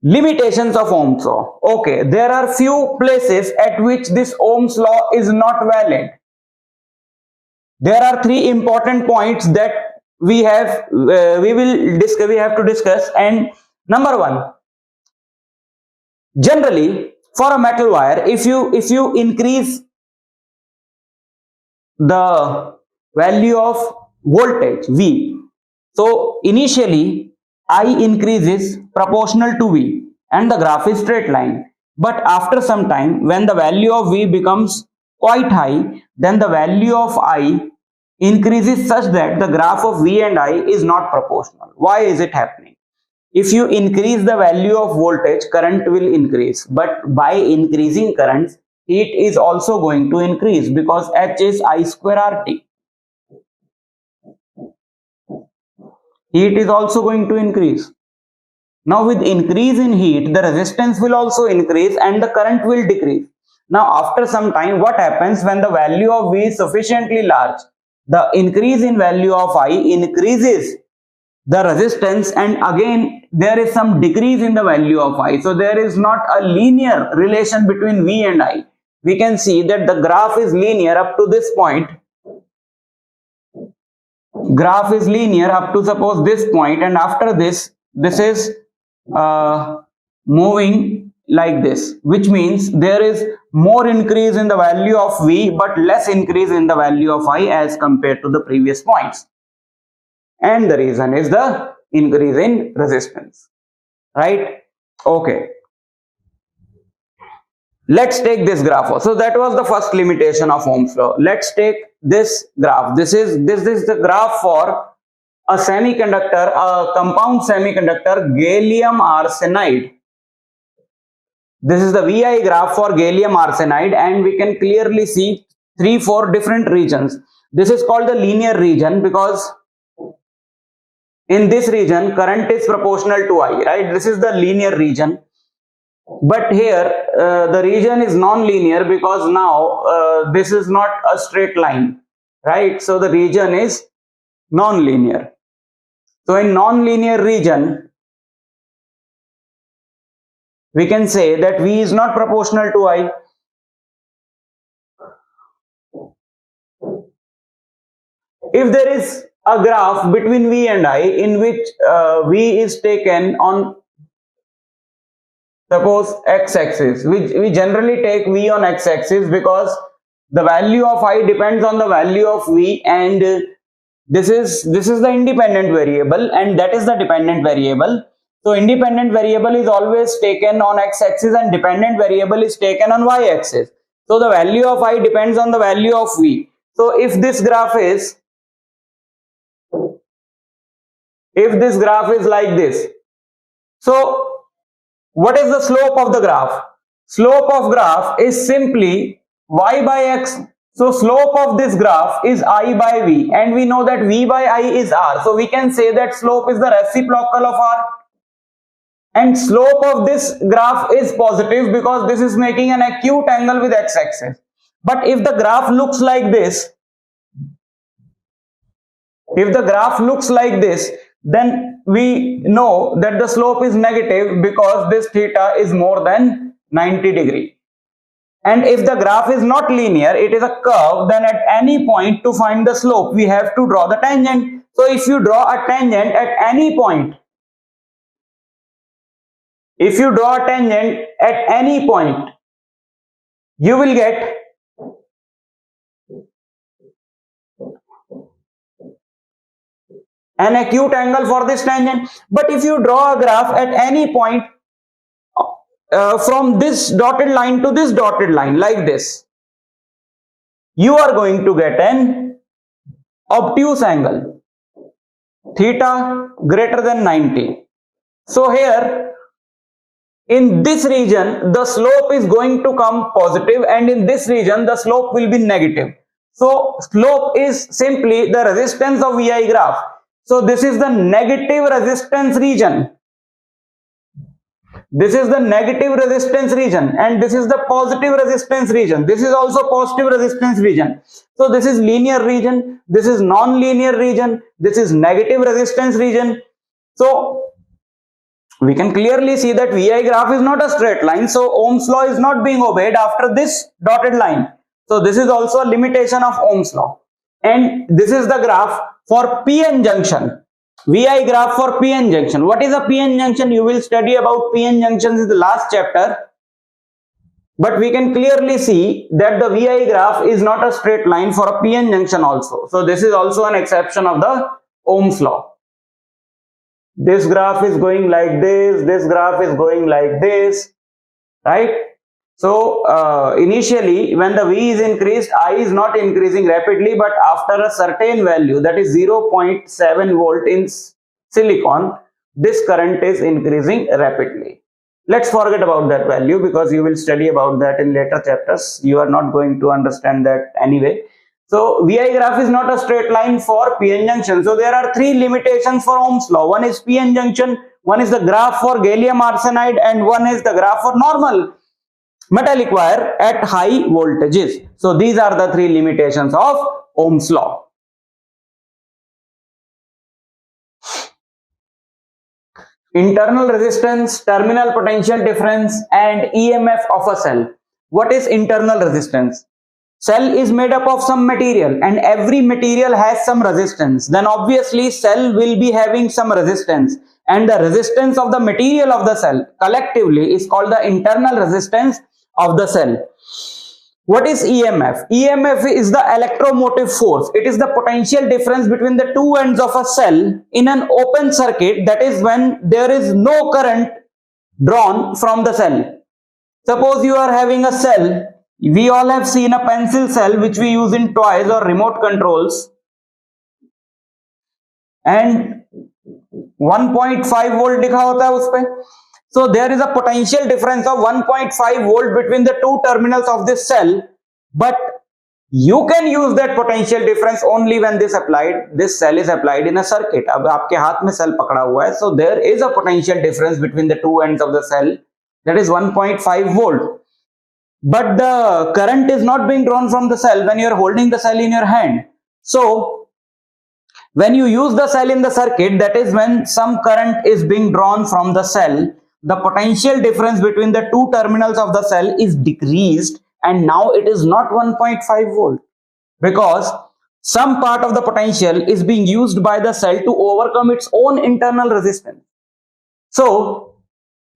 Limitations of Ohm's law. Okay, there are few places at which this Ohm's law is not valid. There are three important points that we have to discuss. And number one, generally for a metal wire, if you increase the value of voltage V, so initially I increases proportional to V and the graph is straight line, but after some time when the value of V becomes quite high, then the value of I increases such that the graph of V and I is not proportional. Why is it happening? If you increase the value of voltage, current will increase, but by increasing currents, heat is also going to increase because H is I square RT. Heat is also going to increase. Now with increase in heat, the resistance will also increase and the current will decrease. Now after some time, what happens when the value of V is sufficiently large? The increase in value of I increases the resistance, and again there is some decrease in the value of I. So there is not a linear relation between V and I. We can see that the graph is linear up to this point. Graph is linear up to suppose this point, and after this is moving like this, which means there is more increase in the value of V but less increase in the value of I as compared to the previous points. And the reason is the increase in resistance, right? Okay, let's take this graph. So that was the first limitation of Ohm's law. Let's take this graph. This is the graph for a semiconductor, a compound semiconductor, gallium arsenide. This is the VI graph for gallium arsenide, and we can clearly see 3-4 different regions. This is called the linear region because in this region current is proportional to I, right? This is the linear region. But here the region is non-linear because now this is not a straight line, right? So the region is non-linear. So in non-linear region, we can say that V is not proportional to I. If there is a graph between V and I in which V is taken on suppose x-axis, we generally take V on x-axis because the value of I depends on the value of V, and this is the independent variable and that is the dependent variable. So independent variable is always taken on x-axis and dependent variable is taken on y-axis. So the value of I depends on the value of V. So if this graph is like this, so what is the slope of the graph? Slope of graph is simply y by x. So slope of this graph is I by V, and we know that V by I is R. So we can say that slope is the reciprocal of R. And slope of this graph is positive because this is making an acute angle with x-axis. But if the graph looks like this, then we know that the slope is negative because this theta is more than 90 degree. And if the graph is not linear, it is a curve, then at any point to find the slope, we have to draw the tangent. So if you draw a tangent at any point, you will get an acute angle for this tangent. But if you draw a graph at any point from this dotted line to this dotted line like this, you are going to get an obtuse angle, theta greater than 90. So here in this region the slope is going to come positive, and in this region the slope will be negative. So slope is simply the resistance of VI graph. So this is the negative resistance region. This is the negative resistance region, and this is the positive resistance region. This is also positive resistance region. So this is linear region, this is non-linear region, this is negative resistance region. So we can clearly see that VI graph is not a straight line. So Ohm's law is not being obeyed after this dotted line. So this is also a limitation of Ohm's law. And this is the graph for PN junction. VI graph for PN junction. What is a PN junction? You will study about PN junctions in the last chapter. But we can clearly see that the VI graph is not a straight line for a PN junction also. So this is also an exception of the Ohm's law. This graph is going like this, this graph is going like this, right? So initially when the V is increased, I is not increasing rapidly, but after a certain value, that is 0.7 volt in silicon, this current is increasing rapidly. Let's forget about that value because you will study about that in later chapters. You are not going to understand that anyway. So VI graph is not a straight line for PN junction. So there are three limitations for Ohm's law. One is PN junction, one is the graph for gallium arsenide, and one is the graph for normal metallic wire at high voltages. So these are the three limitations of Ohm's law. Internal resistance, terminal potential difference, and EMF of a cell. What is internal resistance? Cell is made up of some material and every material has some resistance. Then obviously cell will be having some resistance, and the resistance of the material of the cell collectively is called the internal resistance of the cell. What is EMF? EMF is the electromotive force. It is the potential difference between the two ends of a cell in an open circuit, that is when there is no current drawn from the cell. Suppose you are having a cell. We all have seen a pencil cell which we use in toys or remote controls, and 1.5 volt लिखा होता है उस पे. So there is a potential difference of 1.5 volt between the two terminals of this cell, but you can use that potential difference only when this cell is applied in a circuit. अब आपके हाथ में cell पकड़ा हुआ है, so there is a potential difference between the two ends of the cell, that is 1.5 volt. But the current is not being drawn from the cell when you are holding the cell in your hand. So when you use the cell in the circuit, that is when some current is being drawn from the cell, the potential difference between the two terminals of the cell is decreased, and now it is not 1.5 volt because some part of the potential is being used by the cell to overcome its own internal resistance. So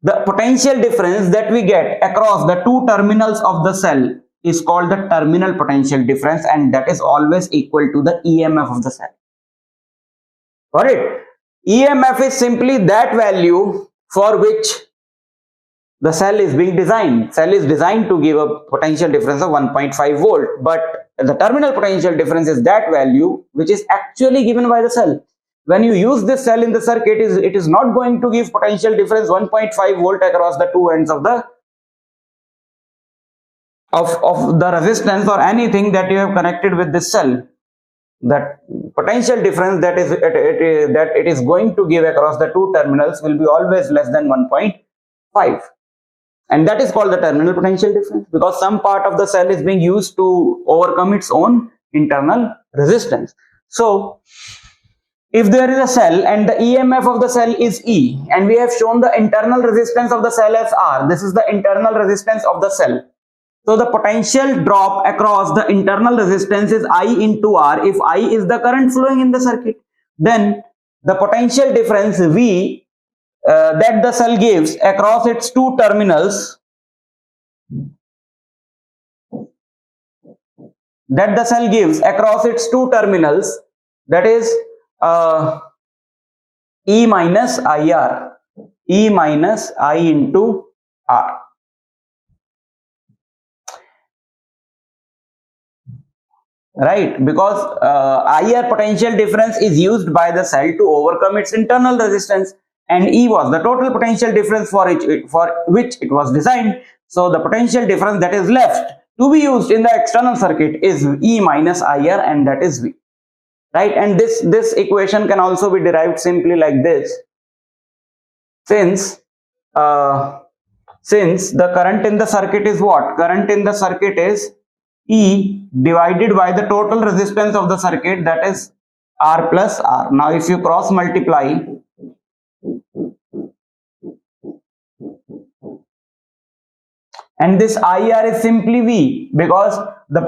the potential difference that we get across the two terminals of the cell is called the terminal potential difference, and that is always equal to the EMF of the cell. Got it? EMF is simply that value for which the cell is being designed. Cell is designed to give a potential difference of 1.5 volt, but the terminal potential difference is that value which is actually given by the cell. When you use this cell in the circuit, it is not going to give potential difference 1.5 volt across the two ends of the resistance or anything that you have connected with this cell. That potential difference that it is going to give across the two terminals will be always less than 1.5, and that is called the terminal potential difference because some part of the cell is being used to overcome its own internal resistance. So if there is a cell and the EMF of the cell is E, and we have shown the internal resistance of the cell as R, this is the internal resistance of the cell. So the potential drop across the internal resistance is I into R. If I is the current flowing in the circuit, then the potential difference V that the cell gives across its two terminals, that is E minus IR, E minus I into R. Right, because IR potential difference is used by the cell to overcome its internal resistance, and E was the total potential difference for which it was designed. So the potential difference that is left to be used in the external circuit is E minus IR, and that is V. Right, and this equation can also be derived simply like this. Since the current in the circuit is what? Current in the circuit is E divided by the total resistance of the circuit, that is R plus R. Now if you cross multiply, and this IR is simply V because the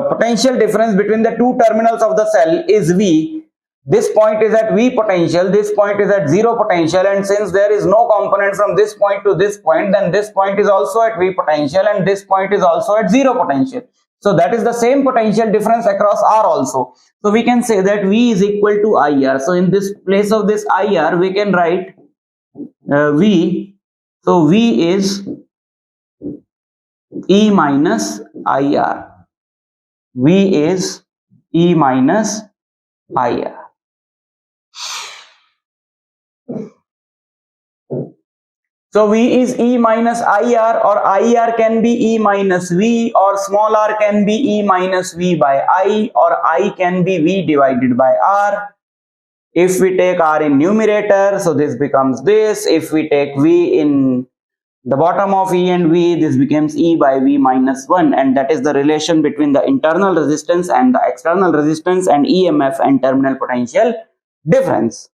potential difference between the two terminals of the cell is V. This point is at V potential, this point is at 0 potential, and since there is no component from this point to this point, then this point is also at V potential and this point is also at 0 potential. So that is the same potential difference across R also. So we can say that V is equal to IR. So in this place of this IR, we can write V. So V is E minus IR. V is E minus IR. So V is E minus IR, or IR can be E minus V, or small r can be E minus V by I, or I can be V divided by R. If we take R in numerator, so this becomes this. If we take V in the bottom of E and V, this becomes E by V minus 1, and that is the relation between the internal resistance and the external resistance, and EMF and terminal potential difference.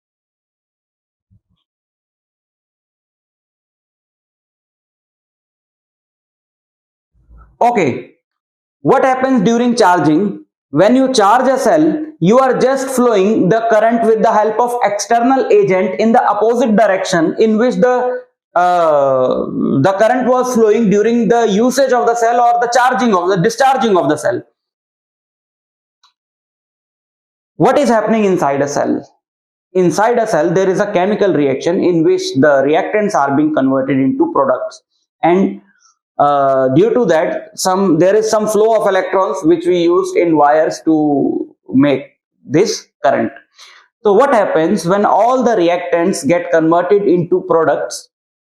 Okay, what happens during charging? When you charge a cell, you are just flowing the current with the help of external agent in the opposite direction in which the current was flowing during the usage of the cell or the charging of the discharging of the cell. What is happening inside a cell? Inside a cell, there is a chemical reaction in which the reactants are being converted into products, and due to that, there is some flow of electrons which we used in wires to make this current. So what happens when all the reactants get converted into products?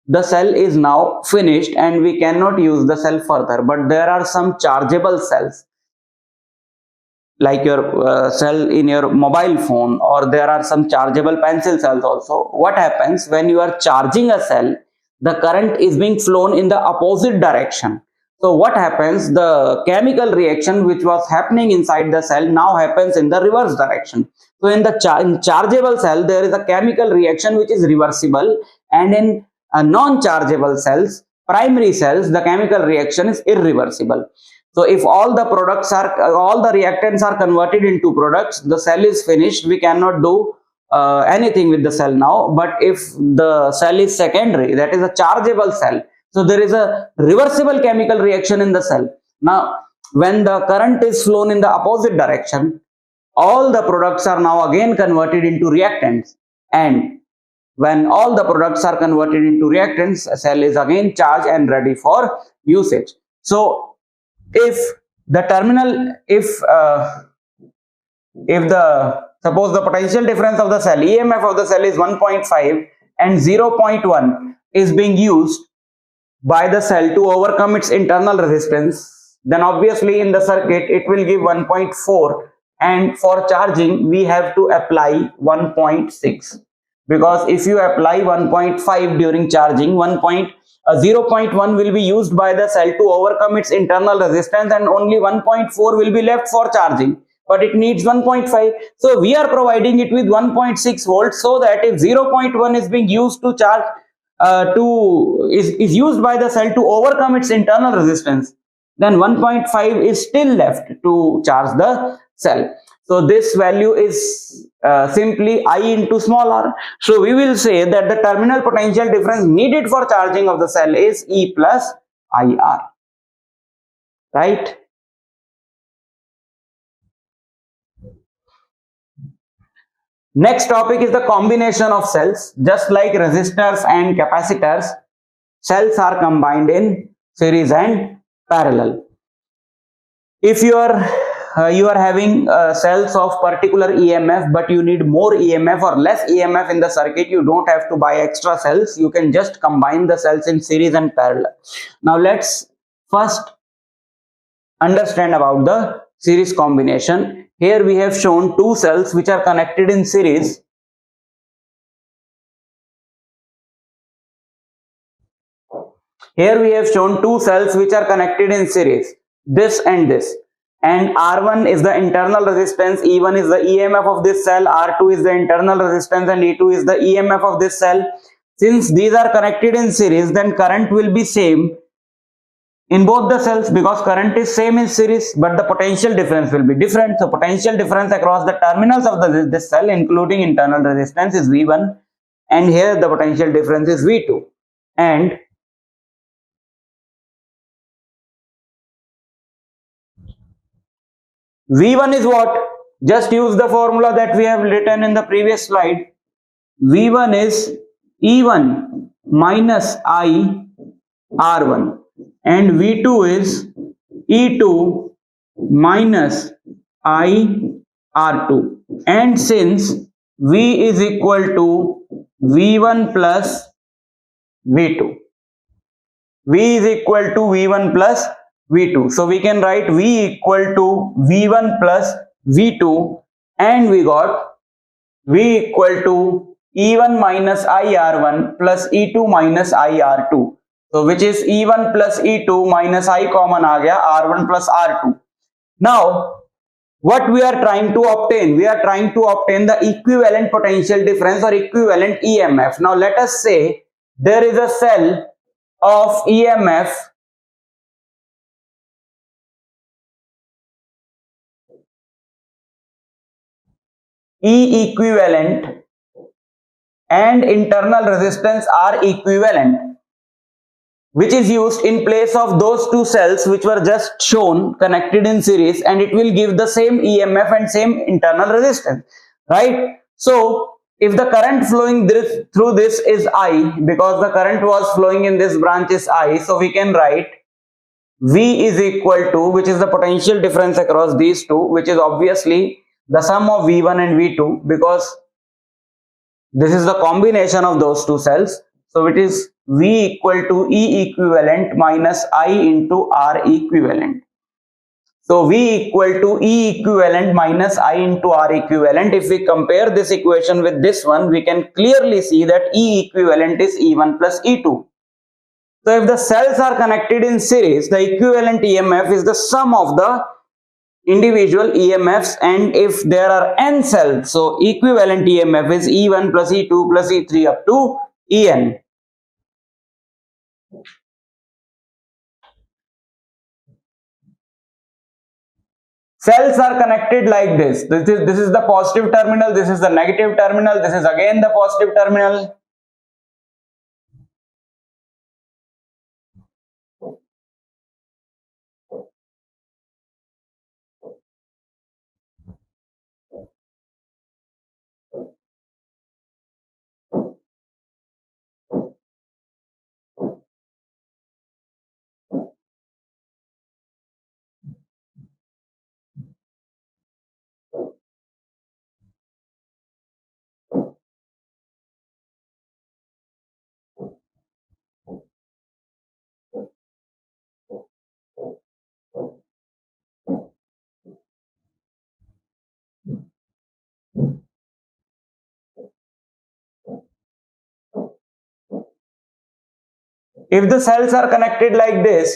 The cell is now finished and we cannot use the cell further, but there are some chargeable cells, like your cell in your mobile phone, or there are some chargeable pencil cells also. What happens when you are charging a cell? The current is being flown in the opposite direction. So what happens? The chemical reaction which was happening inside the cell now happens in the reverse direction. So in the chargeable cell, there is a chemical reaction which is reversible, and in non-chargeable cells, primary cells, the chemical reaction is irreversible. So if all the reactants are converted into products, the cell is finished. We cannot do anything with the cell now. But if the cell is secondary, that is a chargeable cell, so there is a reversible chemical reaction in the cell. Now, when the current is flown in the opposite direction, all the products are now again converted into reactants, and when all the products are converted into reactants, a cell is again charged and ready for usage. So if the terminal, suppose the potential difference of the cell, EMF of the cell is 1.5 and 0.1 is being used by the cell to overcome its internal resistance, then obviously in the circuit it will give 1.4, and for charging we have to apply 1.6, because if you apply 1.5 during charging, 0.1 will be used by the cell to overcome its internal resistance, and only 1.4 will be left for charging, but it needs 1.5. So we are providing it with 1.6 volts, so that if 0.1 is being used to charge is used by the cell to overcome its internal resistance, then 1.5 is still left to charge the cell. So this value is simply I into small r. So we will say that the terminal potential difference needed for charging of the cell is E plus IR, right? Next topic is the combination of cells. Just like resistors and capacitors, cells are combined in series and parallel. If you are having cells of particular EMF, but you need more EMF or less EMF in the circuit, you don't have to buy extra cells. You can just combine the cells in series and parallel. Now let's first understand about the series combination. Here we have shown two cells which are connected in series. Here we have shown two cells which are connected in series, this and this. And R1 is the internal resistance, E1 is the EMF of this cell, R2 is the internal resistance, and E2 is the EMF of this cell. Since these are connected in series, then current will be same in both the cells, because current is same in series, but the potential difference will be different. So potential difference across the terminals of this cell, including internal resistance, is V1, and here the potential difference is V2. And V1 is what? Just use the formula that we have written in the previous slide. V1 is E1 minus I R1, and V2 is E2 minus I R2, and since V is equal to V1 plus V2, V is equal to V1 plus V2, so we can write V equal to V1 plus V2, and we got V equal to E1 minus IR1 plus E2 minus IR2, so which is E1 plus E2 minus I common आ गया R1 plus R2. Now what we are trying to obtain? We are trying to obtain the equivalent potential difference or equivalent EMF. Now let us say there is a cell of EMF E equivalent and internal resistance R equivalent, which is used in place of those two cells which were just shown connected in series, and it will give the same EMF and same internal resistance, right? So if the current flowing through this is I, because the current was flowing in this branch is I, so we can write V is equal to, which is the potential difference across these two, which is obviously the sum of V1 and V2, because this is the combination of those two cells. So it is V equal to E equivalent minus I into R equivalent. So V equal to E equivalent minus I into R equivalent. If we compare this equation with this one, we can clearly see that E equivalent is E1 plus E2. So if the cells are connected in series, the equivalent EMF is the sum of the individual EMFs, and if there are n cells, so equivalent EMF is E1 plus E2 plus E3 up to En. Cells are connected like this. This is the positive terminal, this is the negative terminal, this is again the positive terminal. If the cells are connected like this,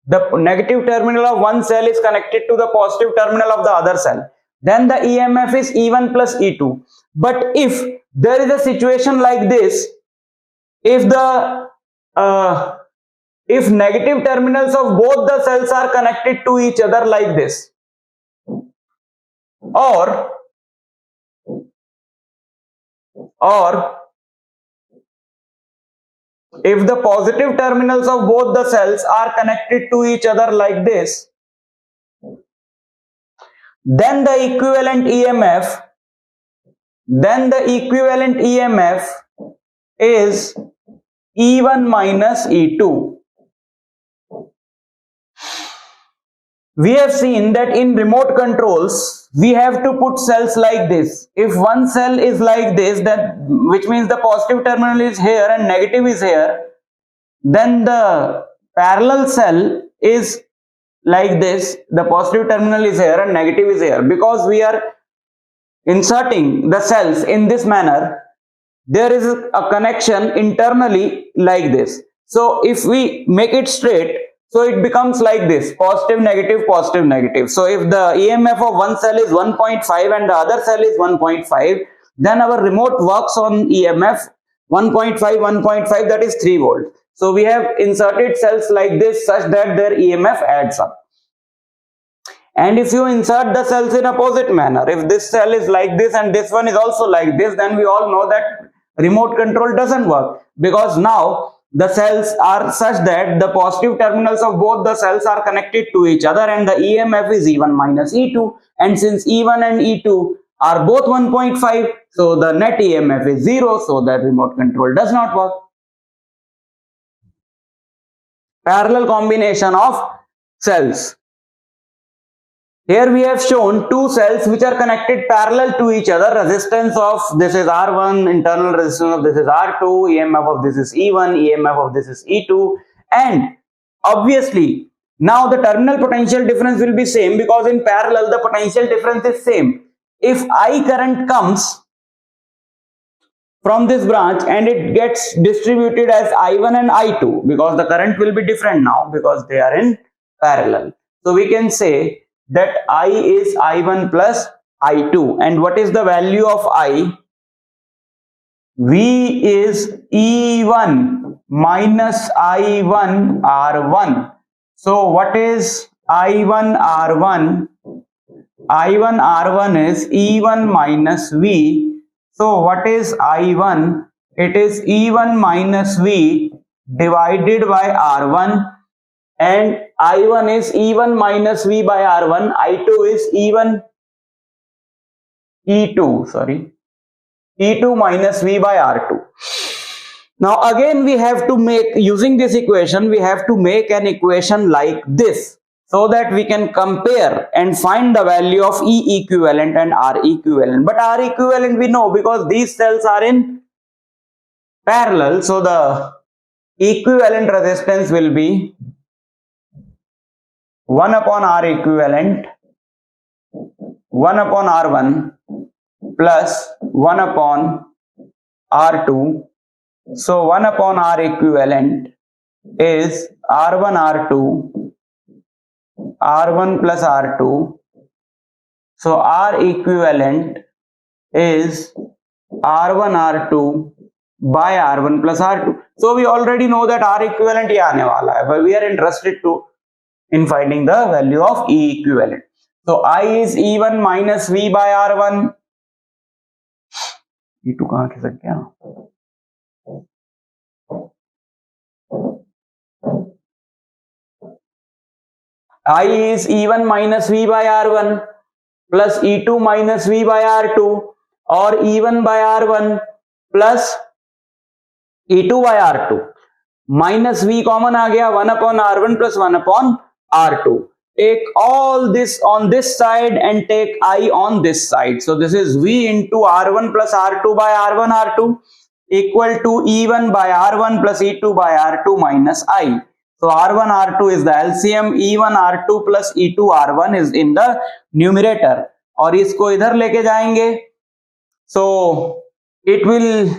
the negative terminal of one cell is connected to the positive terminal of the other cell, then the EMF is E1 plus E2. But if there is a situation like this, if the if negative terminals of both the cells are connected to each other like this, or if the positive terminals of both the cells are connected to each other like this, then the equivalent EMF is E1 minus E2. We have seen that in remote controls, we have to put cells like this. If one cell is like this, that which means the positive terminal is here and negative is here, then the parallel cell is like this, the positive terminal is here and negative is here. Because we are inserting the cells in this manner, there is a connection internally like this. So if we make it straight, so it becomes like this, positive, negative, positive, negative. So if the EMF of one cell is 1.5 and the other cell is 1.5, then our remote works on EMF 1.5, 1.5, that is 3 volt. So we have inserted cells like this such that their EMF adds up. And if you insert the cells in opposite manner, if this cell is like this and this one is also like this, then we all know that remote control doesn't work, because now the cells are such that the positive terminals of both the cells are connected to each other and the EMF is E1 minus E2, and since E1 and E2 are both 1.5, so the net EMF is 0, so that remote control does not work. parallel combination of cells. Here we have shown two cells which are connected parallel to each other. Resistance of this is R1, internal resistance of this is R2, EMF of this is E1, EMF of this is E2, and obviously now the terminal potential difference will be same because in parallel the potential difference is same. If I current comes from this branch and it gets distributed as I1 and I2 because the current will be different now because they are in parallel. So we can say that I is I1 plus I2, and what is the value of I? V is E1 minus I1 R1. So what is I1 R1? I1 R1 is E1 minus V. So what is I1? It is E1 minus V divided by R1, and I1 is E1 minus V by R1. I2 is E2 minus V by R2. Now again we have to make, using this equation, we have to make an equation like this so that we can compare and find the value of E equivalent and R equivalent. But R equivalent we know because these cells are in parallel, so the equivalent resistance will be 1 upon R equivalent 1 upon R1 plus 1 upon R2. So 1 upon R equivalent is R1 R2 R1 plus R2. So R equivalent is R1 R2 by R1 plus R2. So we already know that R equivalent ये आने वाला है, but we are interested in finding the value of E equivalent. So I is E1 minus V by R1. E2 कहाँ खिसक गया? I is E1 minus V by R1 plus E2 minus V by R2 or E1 by R1 plus E2 by R2. Minus V common आ गया, 1 upon R1 plus 1 upon R2. Take all this on this side and take I on this side. So this is V into R1 plus R2 by R1 R2 equal to E1 by R1 plus E2 by R2 minus I. So R1 R2 is the LCM, E1 R2 plus E2 R1 is in the numerator और इसको इधर लेके जाएंगे. So it will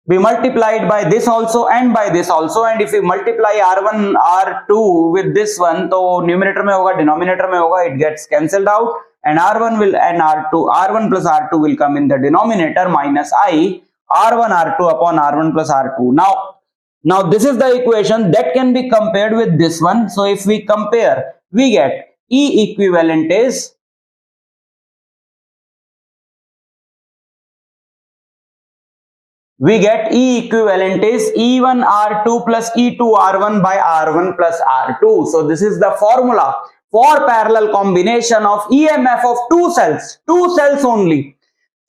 be multiplied by this also and by this also, and if we multiply R1 R2 with this one, तो numerator में होगा, denominator में होगा, it gets cancelled out, and R1 will and R1 plus R2 will come in the denominator minus I R1 R2 upon R1 plus R2. Now this is the equation that can be compared with this one. So if we compare, we get E equivalent is E1 R2 plus E2 R1 by R1 plus R2. So this is the formula for parallel combination of EMF of two cells only.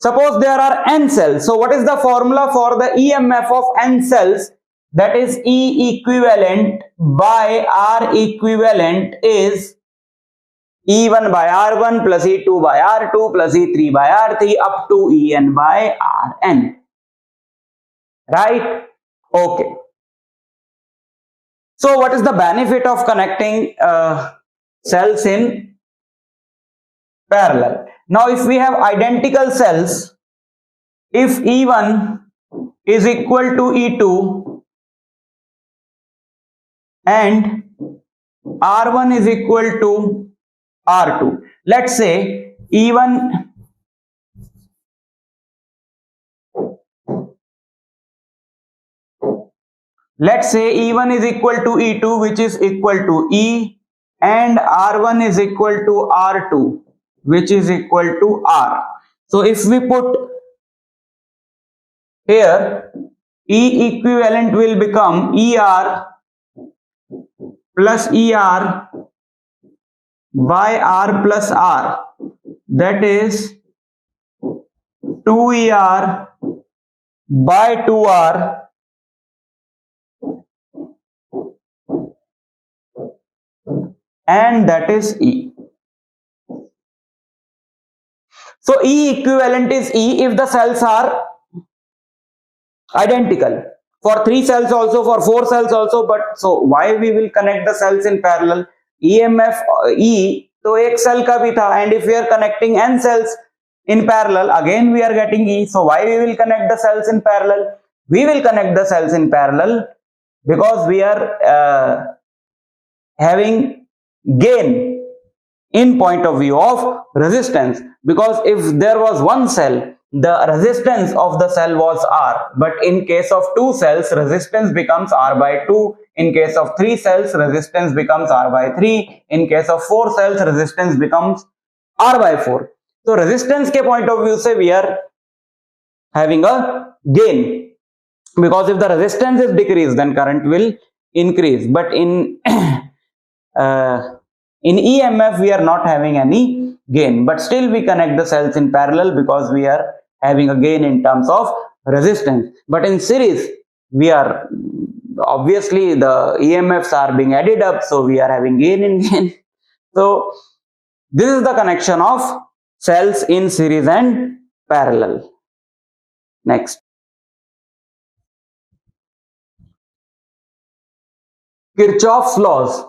Suppose there are n cells. So what is the formula for the EMF of n cells? That is E equivalent by R equivalent is E1 by R1 plus E2 by R2 plus E3 by R3 up to En by Rn. Right? Okay. So what is the benefit of connecting cells in parallel? Now if we have identical cells, if E1 is equal to E2 and R1 is equal to R2, let's say E1 is equal to E2, which is equal to E, and R1 is equal to R2, which is equal to R. So if we put here, E equivalent will become ER plus ER by R plus R, that is 2ER by 2R and that is E. So E equivalent is E if the cells are identical. For 3 cells also, for 4 cells also, but so why we will connect the cells in parallel? EMF E तो एक cell का भी था, and if we are connecting n cells in parallel, again we are getting E. So why we will connect the cells in parallel? We will connect the cells in parallel because we are having gain in point of view of resistance, because if there was one cell, the resistance of the cell was R, but in case of 2 cells, resistance becomes R by 2. In case of 3 cells, resistance becomes R by 3. In case of 4 cells, resistance becomes R by 4. So resistance के point of view से we are having a gain, because if the resistance is decreased, then current will increase. But in EMF we are not having any gain, but still we connect the cells in parallel because we are having a gain in terms of resistance. But in series we are obviously the EMFs are being added up, so we are having gain in gain. So this is the connection of cells in series and parallel. Next, Kirchhoff's laws.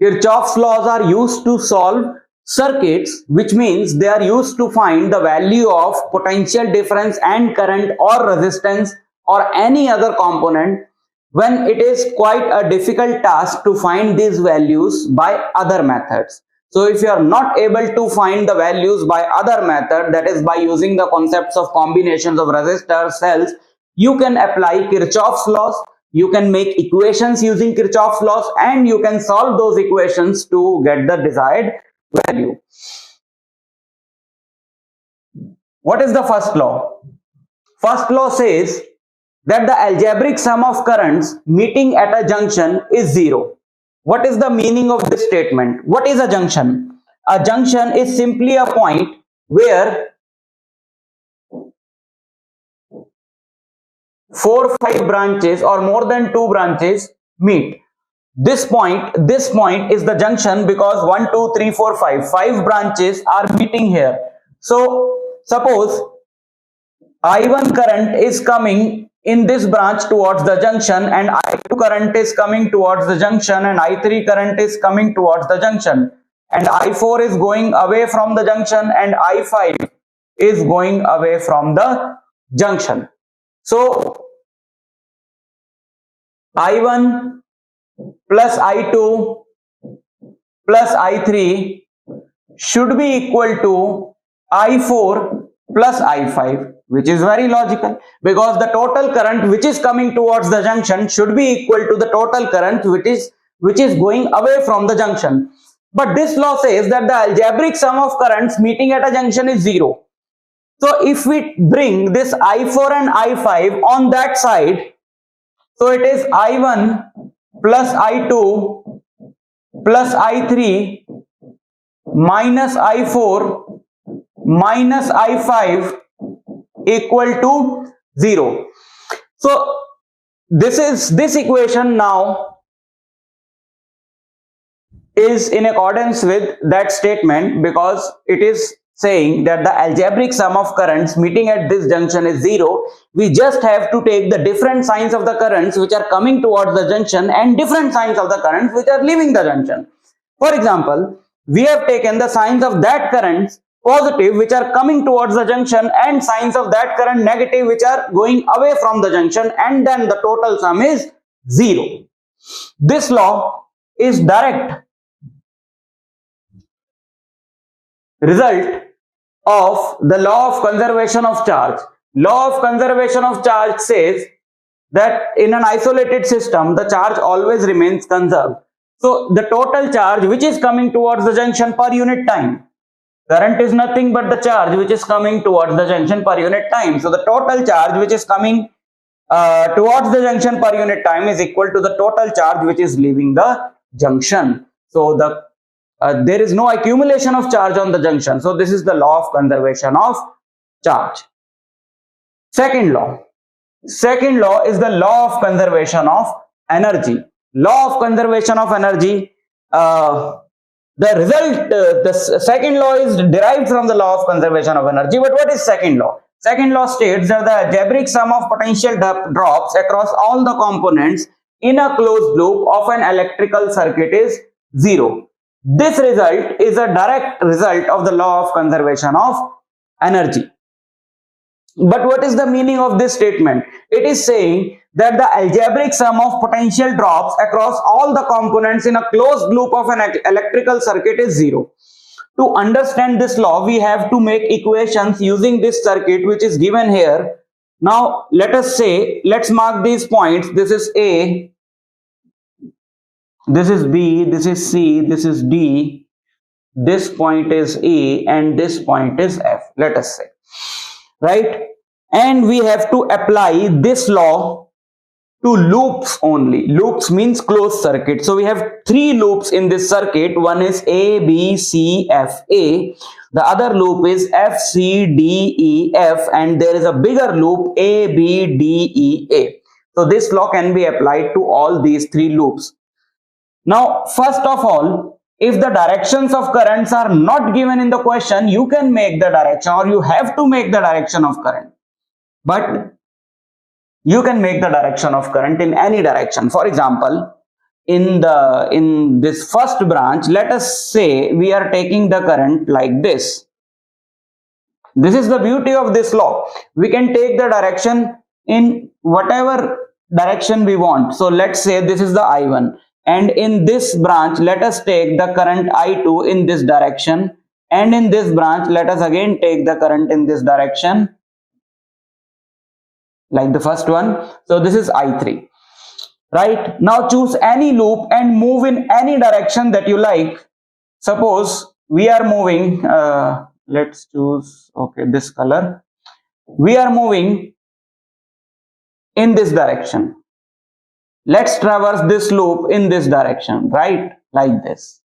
Kirchhoff's laws are used to solve circuits, which means they are used to find the value of potential difference and current or resistance or any other component when it is quite a difficult task to find these values by other methods. So if you are not able to find the values by other method, that is by using the concepts of combinations of resistors, cells, you can apply Kirchhoff's laws. You can make equations using Kirchhoff's laws, and you can solve those equations to get the desired value. What is the first law? First law says that the algebraic sum of currents meeting at a junction is 0. What is the meaning of this statement? What is a junction? A junction is simply a point where 4 or 5 branches or more than 2 branches meet. This point is the junction because 1, 2, 3, 4, 5 branches are meeting here. So suppose I1 current is coming in this branch towards the junction, and I2 current is coming towards the junction, and I3 current is coming towards the junction, and I4 is going away from the junction, and I5 is going away from the junction. So I1 plus I2 plus I3 should be equal to I4 plus I5, which is very logical, because the total current which is coming towards the junction should be equal to the total current which is going away from the junction. But this law says that the algebraic sum of currents meeting at a junction is 0. So if we bring this I4 and I5 on that side, so it is I1 plus I2 plus I3 minus I4 minus I5 equal to 0. So this equation now is in accordance with that statement, because it is saying that the algebraic sum of currents meeting at this junction is 0. We just have to take the different signs of the currents which are coming towards the junction and different signs of the currents which are leaving the junction. For example, we have taken the signs of that currents positive which are coming towards the junction and signs of that current negative which are going away from the junction, and then the total sum is 0. This law is direct result of the law of conservation of charge. Law of conservation of charge says that in an isolated system the charge always remains conserved. So the total charge which is coming towards the junction per unit time, current is nothing but the charge which is coming towards the junction per unit time. So the total charge which is coming towards the junction per unit time is equal to the total charge which is leaving the junction. So there is no accumulation of charge on the junction. So this is the law of conservation of charge. Second law is the law of conservation of energy. Law of conservation of energy The result, second law is derived from the law of conservation of energy. But what is second law? Second law states that the algebraic sum of potential drops across all the components in a closed loop of an electrical circuit is zero. This result is a direct result of the law of conservation of energy. But what is the meaning of this statement? It is saying that the algebraic sum of potential drops across all the components in a closed loop of an electrical circuit is zero. To understand this law, we have to make equations using this circuit which is given here. Now let us say, let's mark these points. This is A, this is B, this is C, this is D, this point is E, and this point is F, let us say, right? And we have to apply this law to loops only. Loops means closed circuit. So we have three loops in this circuit. One is A, B, C, F, A. The other loop is F, C, D, E, F, and there is a bigger loop A, B, D, E, A. So this law can be applied to all these three loops. Now, first of all, if the directions of currents are not given in the question, you can make the direction, or you have to make the direction of current. But you can make the direction of current in any direction. For example, in this first branch, let us say we are taking the current like this. This is the beauty of this law. We can take the direction in whatever direction we want. So let's say this is the I1, and in this branch let us take the current I2 in this direction, and in this branch let us again take the current in this direction, like the first one. So this is I3, right? Now choose any loop and move in any direction that you like. Suppose we are moving, let's choose, okay, this color. We are moving in this direction. Let's traverse this loop in this direction, right? Like this,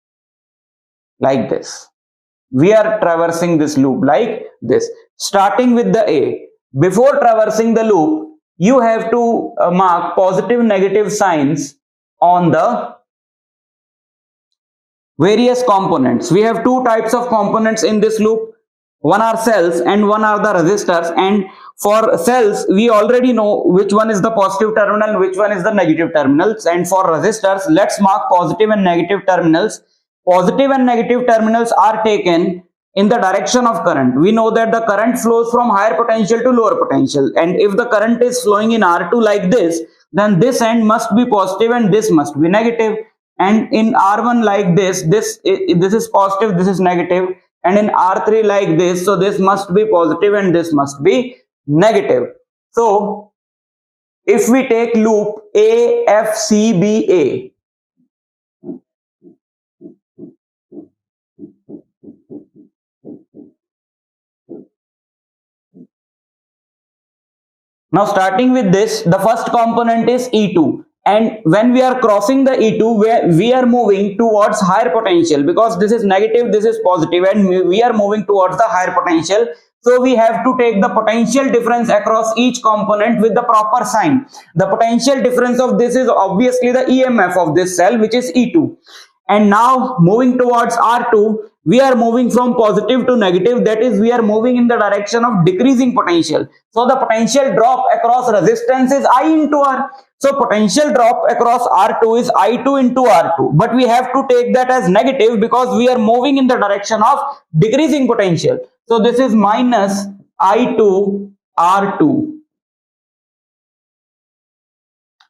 like this. We are traversing this loop like this, starting with the A. Before traversing the loop, you have to mark positive, negative signs on the various components. We have two types of components in this loop. One are cells and one are the resistors. And for cells, we already know which one is the positive terminal and which one is the negative terminals. And for resistors, let's mark positive and negative terminals. Positive and negative terminals are taken in the direction of current. We know that the current flows from higher potential to lower potential, and if the current is flowing in R2 like this, then this end must be positive and this must be negative. And in R1 like this is positive, this is negative, and in R3 like this, so this must be positive and this must be negative. So if we take loop A, F, C, B, A, now starting with this, the first component is E2, and when we are crossing the E2, we are moving towards higher potential, because this is negative, this is positive, and we are moving towards the higher potential. So we have to take the potential difference across each component with the proper sign. The potential difference of this is obviously the EMF of this cell, which is E2. And now moving towards R2, we are moving from positive to negative, that is, we are moving in the direction of decreasing potential. So the potential drop across resistance is I into R. So potential drop across R2 is I2 into R2, but we have to take that as negative because we are moving in the direction of decreasing potential. So this is minus I2 R2.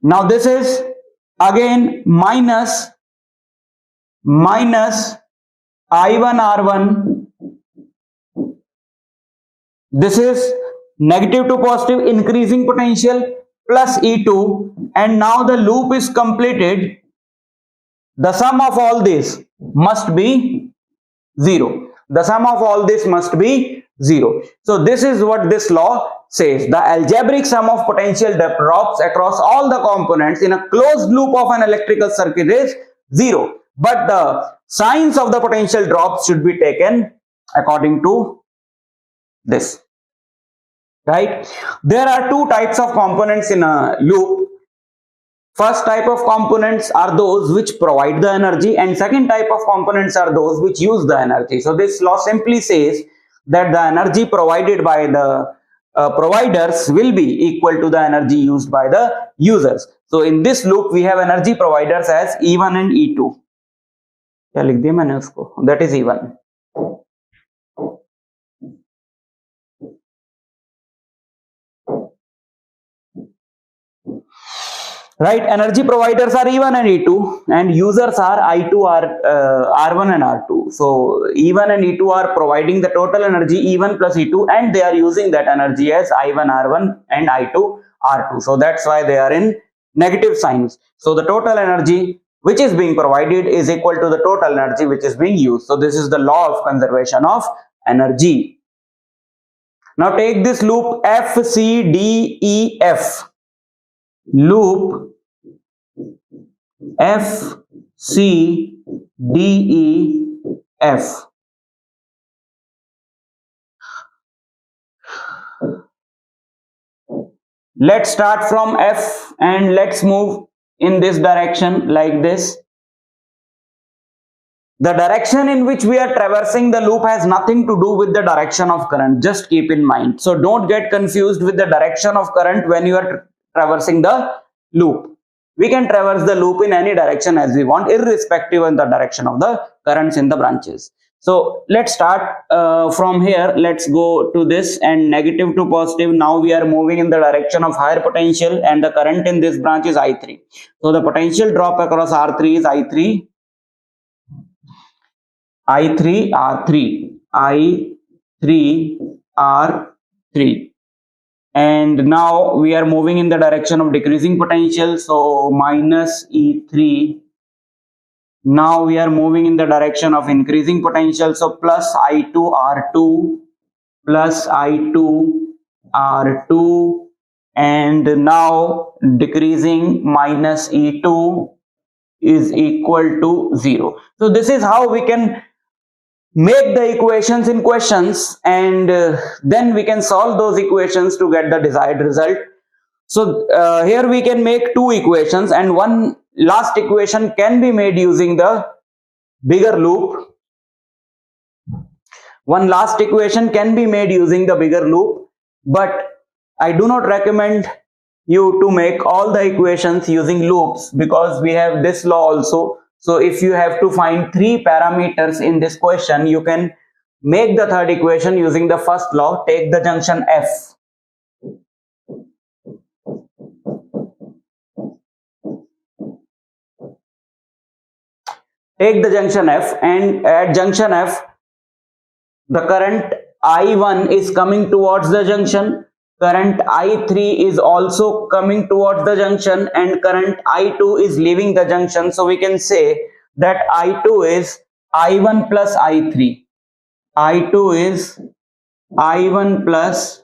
Now this is again minus I1 R1. This is negative to positive, increasing potential, plus E2, and now the loop is completed. The sum of all this must be 0. The sum of all this must be 0. So this is what this law says. The algebraic sum of potential drops across all the components in a closed loop of an electrical circuit is 0. But the signs of the potential drops should be taken according to this. Right? There are two types of components in a loop. First type of components are those which provide the energy, and second type of components are those which use the energy. So this law simply says that the energy provided by the providers will be equal to the energy used by the users. So in this loop we have energy providers as E1 and E2. क्या लिख दिया मैंने उसको, that is E1. Right, energy providers are E1 and E2, and users are I2, R1 and R2. So E1 and E2 are providing the total energy E1 plus E2, and they are using that energy as I1 R1 and I2 R2. So that's why they are in negative signs. So the total energy which is being provided is equal to the total energy which is being used. So this is the law of conservation of energy. Now take this loop FCDEF. Loop FCDEF. Let's start from F and let's move in this direction like this. The direction in which we are traversing the loop has nothing to do with the direction of current. Just keep in mind. So don't get confused with the direction of current when you are traversing the loop. We can traverse the loop in any direction as we want, irrespective of the direction of the currents in the branches. So let's start from here. Let's go to this, and negative to positive. Now we are moving in the direction of higher potential, and the current in this branch is I3. So the potential drop across R3 is I3, R3, R3. And now we are moving in the direction of decreasing potential, so minus E3. Now we are moving in the direction of increasing potential, so plus I2 R2, plus I2 R2, and now decreasing minus E2 is equal to 0. So this is how we can make the equations in questions, and then we can solve those equations to get the desired result. So here we can make two equations, and one last equation can be made using the bigger loop. One last equation can be made using the bigger loop, but I do not recommend you to make all the equations using loops, because we have this law also. So if you have to find three parameters in this question, you can make the third equation using the first law. Take the junction F. Take the junction F, and at junction F, the current I1 is coming towards the junction, current I3 is also coming towards the junction, and current I2 is leaving the junction. So we can say that I2 is I1 plus I3. I2 is I1 plus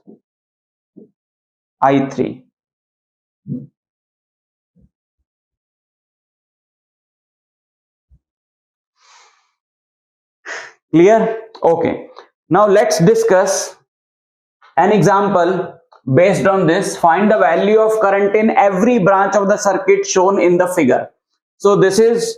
I3. Clear? Okay. Now let's discuss an example. Based on this, find the value of current in every branch of the circuit shown in the figure. So this is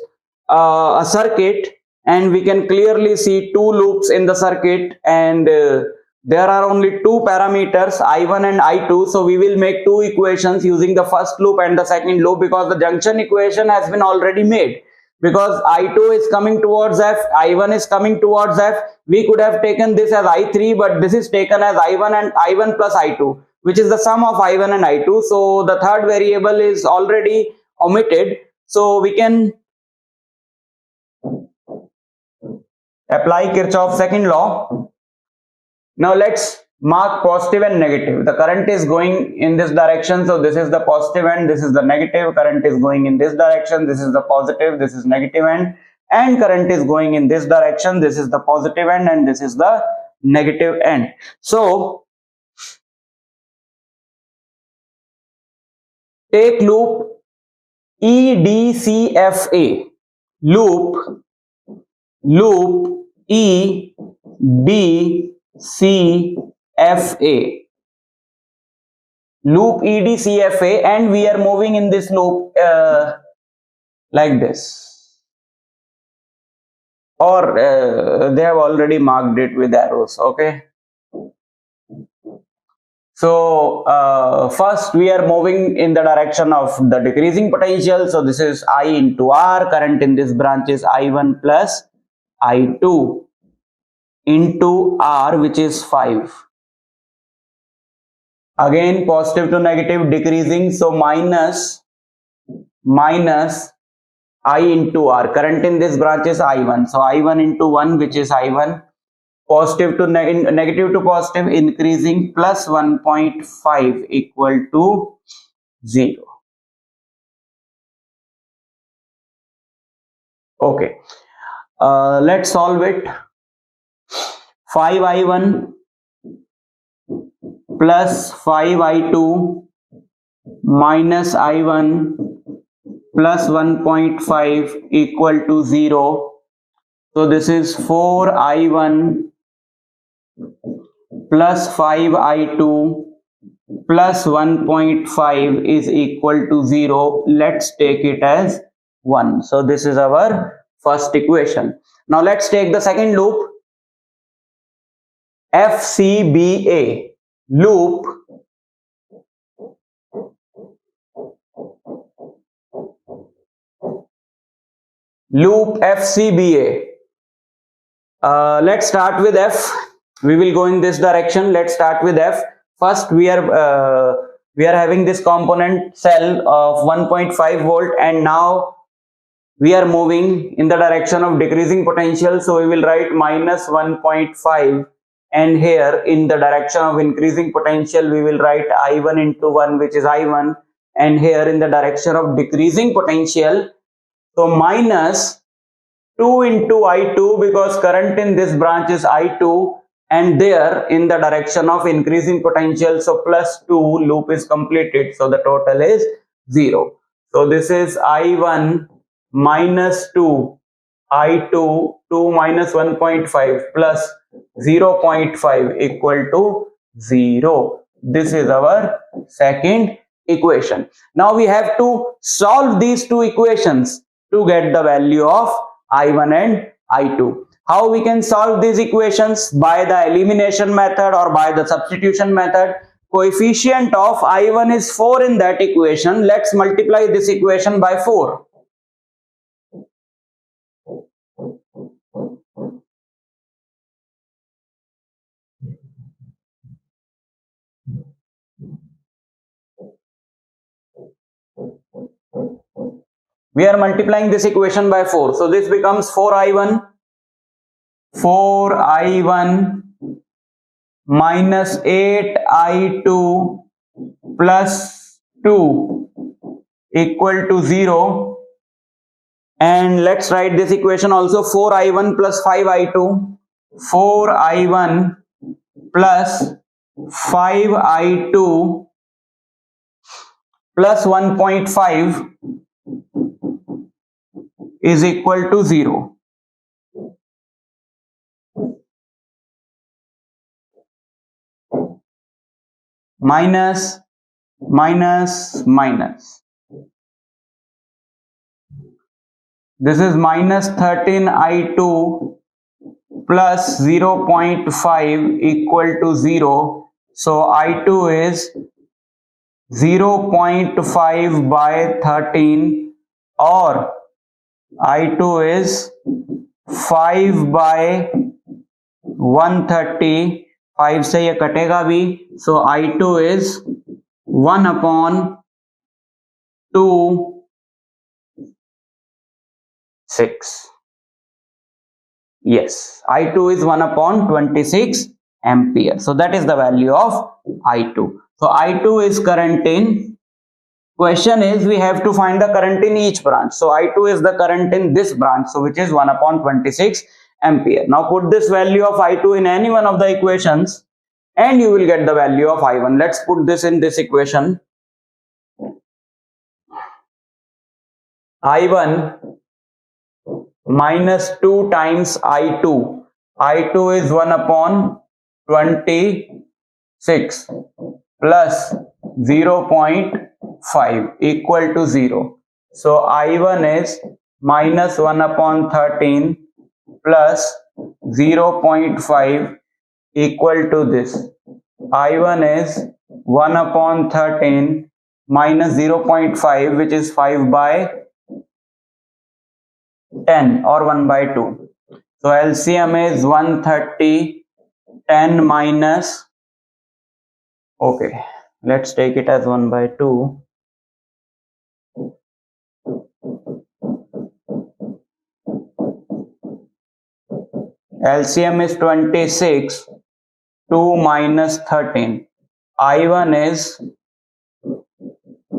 a circuit, and we can clearly see two loops in the circuit, and there are only two parameters, I1 and I2. So we will make two equations using the first loop and the second loop, because the junction equation has been already made. Because I2 is coming towards F, I1 is coming towards F, we could have taken this as I3, but this is taken as I1 and I1 plus I2, which is the sum of I1 and I2. So the third variable is already omitted. So we can apply Kirchhoff's second law. Now let's mark positive and negative. The current is going in this direction, so this is the positive end, this is the negative. Current is going in this direction, this is the positive, this is negative end, and current is going in this direction, this is the positive end, and this is the negative end. So take loop EDCFA, loop EDCFA. loop EDCFA, and we are moving in this loop like this, or they have already marked it with arrows. Okay, so first we are moving in the direction of the decreasing potential. So this is I into R. Current in this branch is I1 plus I2 into R, which is 5. Again positive to negative decreasing, so minus I into R. Current in this branch is I1, so I1 into 1, which is I1. Positive to negative to positive increasing, plus 1.5 equal to 0. Okay, let's solve it. 5I1 plus 5I2 minus I1 plus 1.5 equal to 0. So this is 4I1 plus 5I2 plus 1.5 is equal to 0. Let's take it as 1. So this is our first equation. Now let's take the second loop. FCBA loop FCBA. Let's start with F. We will go in this direction. Let's start with F. First we are having this component cell of 1.5 volt, and now we are moving in the direction of decreasing potential. So we will write minus 1.5, and here in the direction of increasing potential we will write I1 into 1, which is I1, and here in the direction of decreasing potential, so minus 2 into I2, because current in this branch is I2, and there in the direction of increasing potential, so plus 2, loop is completed, so the total is 0. So this is I1 minus 2, I2, 2 minus 1.5 plus 0.5 equal to 0. This is our second equation. Now we have to solve these two equations to get the value of I1 and I2. How we can solve these equations? By the elimination method or by the substitution method. Coefficient of I1 is 4 in that equation. Let's multiply this equation by 4. We are multiplying this equation by 4. So this becomes 4I1 minus 8I2 plus 2 equal to 0. And let's write this equation also. 4I1 plus 5I2. 4I1 plus 5I2 plus 1.5 is equal to 0. Minus, minus, minus. This is minus 13I2 plus 0.5 equal to 0. So I2 is 0.5 by 13, or I2 is 5 by 130. 5 से ये कटेगा भी, so I2 is 1 upon 2 6. Yes, I2 is 1 upon 26 ampere. So that is the value of I2. So I2 is current in, question is we have to find the current in each branch. So I2 is the current in this branch, so which is 1 upon 26 ampere. Now put this value of I2 in any one of the equations and you will get the value of I1. Let's put this in this equation. I1 minus 2 times I2. I2 is 1 upon 26 plus 0.5 equal to 0. So I1 is minus 1 upon 13 plus 0.5 equal to this. I1 is 1 upon 13 minus 0.5, which is 5 by 10 or 1 by 2. So LCM is 130, 10 minus, okay, let's take it as 1 by 2. LCM is 26, 2 minus 13. I1 is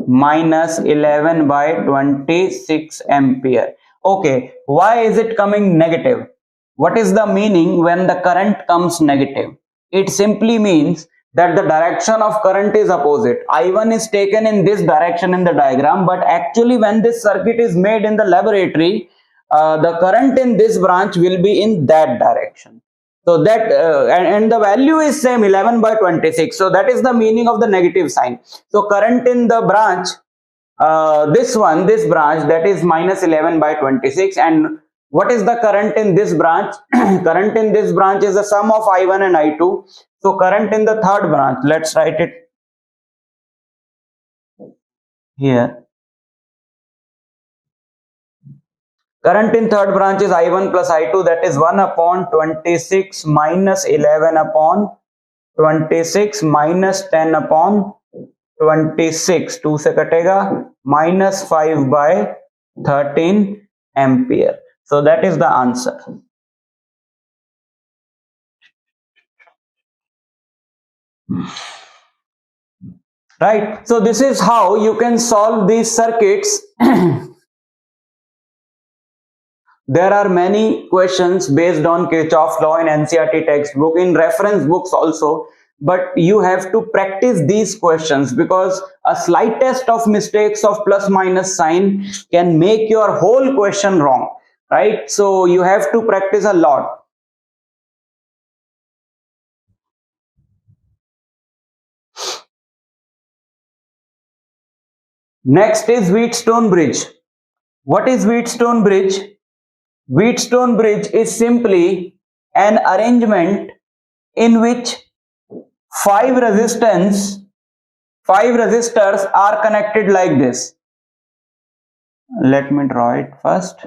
minus 11 by 26 ampere. Okay, why is it coming negative? What is the meaning when the current comes negative? It simply means that the direction of current is opposite. I1 is taken in this direction in the diagram, but actually when this circuit is made in the laboratory, the current in this branch will be in that direction. So that and the value is same, 11 by 26. So that is the meaning of the negative sign. So current in the branch, this branch, that is minus 11 by 26. And what is the current in this branch? Current in this branch is the sum of I1 and I2. So current in the third branch, let's write it here. Current in third branch is I1 plus I2, that is 1 upon 26 minus 11 upon 26 minus 10 upon 26, 2 se katega, minus 5 by 13 ampere. So that is the answer. Right. So this is how you can solve these circuits. There are many questions based on Kirchhoff's law in NCERT textbook, in reference books also, but you have to practice these questions, because a slightest of mistakes of plus minus sign can make your whole question wrong, right? So you have to practice a lot. Next is Wheatstone bridge. What is Wheatstone bridge? Wheatstone bridge is simply an arrangement in which five resistors are connected like this. Let me draw it first.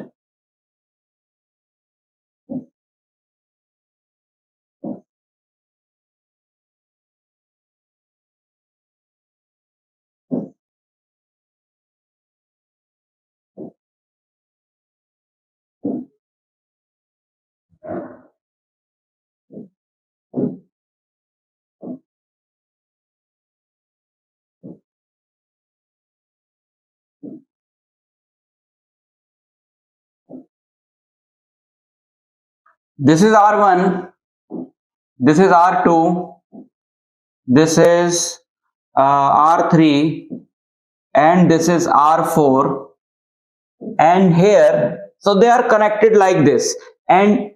This is R1, this is R2, this is R3, and this is R4, and here, so they are connected like this, and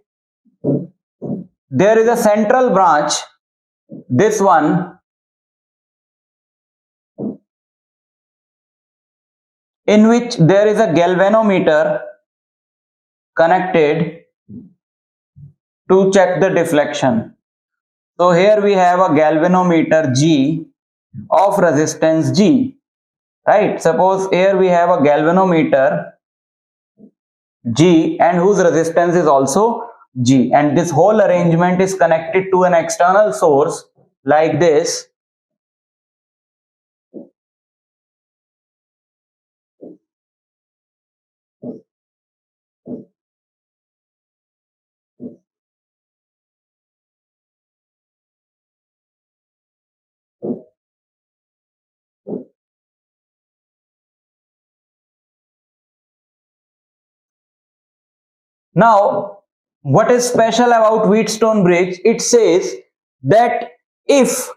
there is a central branch, this one, in which there is a galvanometer connected to check the deflection. So here we have a galvanometer G of resistance G, right? Suppose here we have a galvanometer G and whose resistance is also G, and this whole arrangement is connected to an external source like this. Now, what is special about Wheatstone bridge? It says that if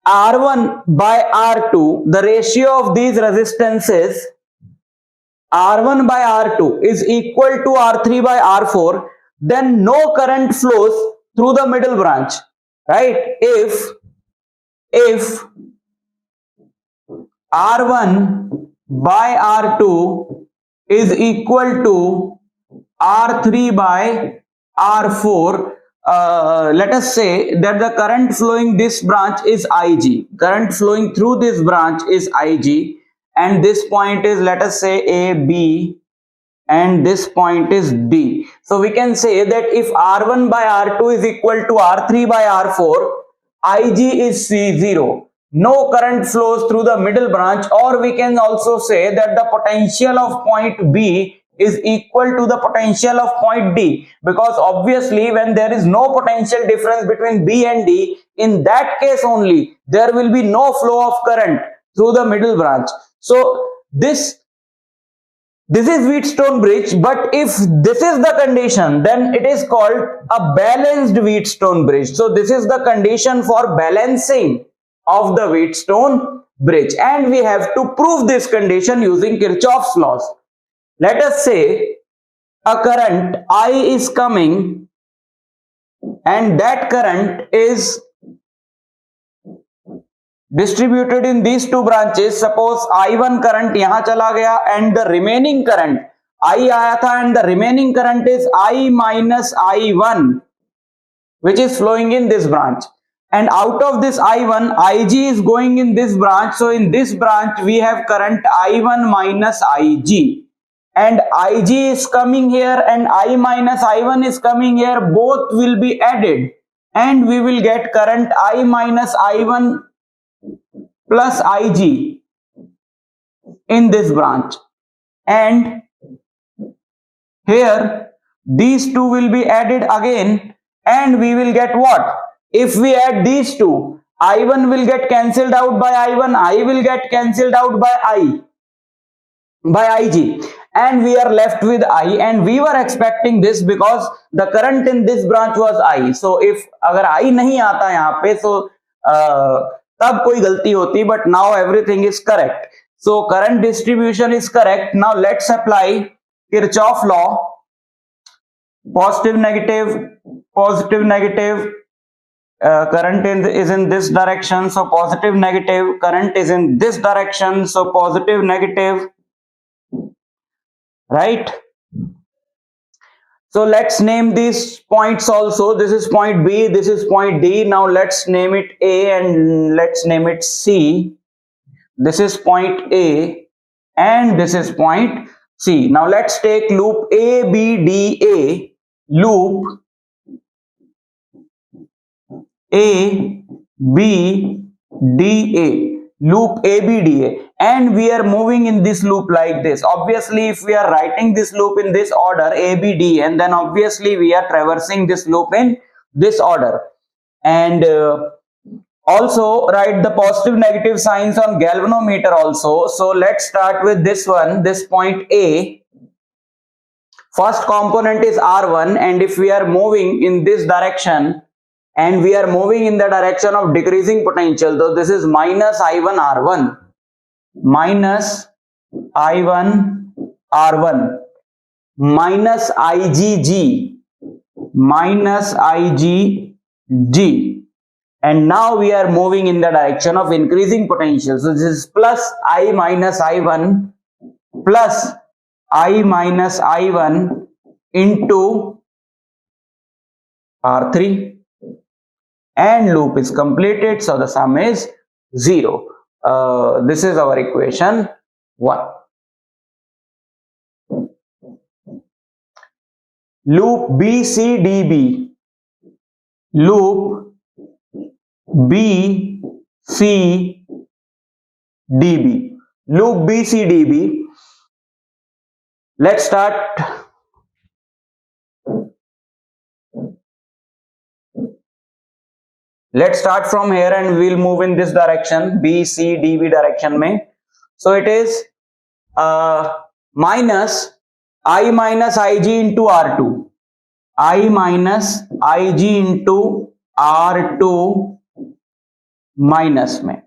R1 by R2, the ratio of these resistances R1 by R2 is equal to R3 by R4, then no current flows through the middle branch, right? If R1 by R2 is equal to R3 by R4. Let us say that the current flowing this branch is Ig. Current flowing through this branch is Ig, and this point is, let us say, A, B, and this point is D. So we can say that if R1 by R2 is equal to R3 by R4, Ig is C0. No current flows through the middle branch, or we can also say that the potential of point B is equal to the potential of point D, because obviously when there is no potential difference between B and D, in that case only there will be no flow of current through the middle branch. So this is Wheatstone bridge, but if this is the condition, then it is called a balanced Wheatstone bridge. So this is the condition for balancing of the Wheatstone bridge, and we have to prove this condition using Kirchhoff's laws. Let us say a current I is coming, and that current is distributed in these two branches. Suppose I1 current यहाँ चला गया, and the remaining current I आया था, and the remaining current is I minus I1, which is flowing in this branch. And out of this I1, Ig is going in this branch. So in this branch we have current I1 minus Ig, and Ig is coming here and I minus I1 is coming here. Both will be added, and we will get current I minus I1 plus Ig in this branch. And here these two will be added again, and we will get what? If we add these two, I1 will get cancelled out by I1, I will get cancelled out by Ig, and we are left with I, and we were expecting this because the current in this branch was I. So if अगर I नहीं आता यहाँ पे, so तब कोई गलती होती, but now everything is correct. So current distribution is correct. Now let's apply Kirchhoff law. Positive, negative, positive, negative. Current is in this direction, so positive, negative. Current is in this direction, so positive, negative. Right? So let's name these points also. This is point B, this is point D. Now let's name it A and let's name it C. This is point A and this is point C. Now let's take loop A, B, D, A. Loop A, B, D, A. Loop A, B, D, A. And we are moving in this loop like this. Obviously, if we are writing this loop in this order, A, B, D, and then obviously we are traversing this loop in this order. And also write the positive, negative signs on galvanometer also. So let's start with this one, this point A. First component is R1, and if we are moving in this direction, and we are moving in the direction of decreasing potential, so this is minus I1 R1, minus I1 R1, minus IgG, minus IgG, and now we are moving in the direction of increasing potential. So this is plus I minus I1 plus I minus I1 into R3, and loop is completed. So the sum is 0. This is our equation 1. Loop BCDB. Loop BCDB. Loop BCDB. Let's start. Let's start from here and we'll move in this direction, B, C, D, B direction mein. So it is minus I minus Ig into R2. I minus Ig into R2 minus mein,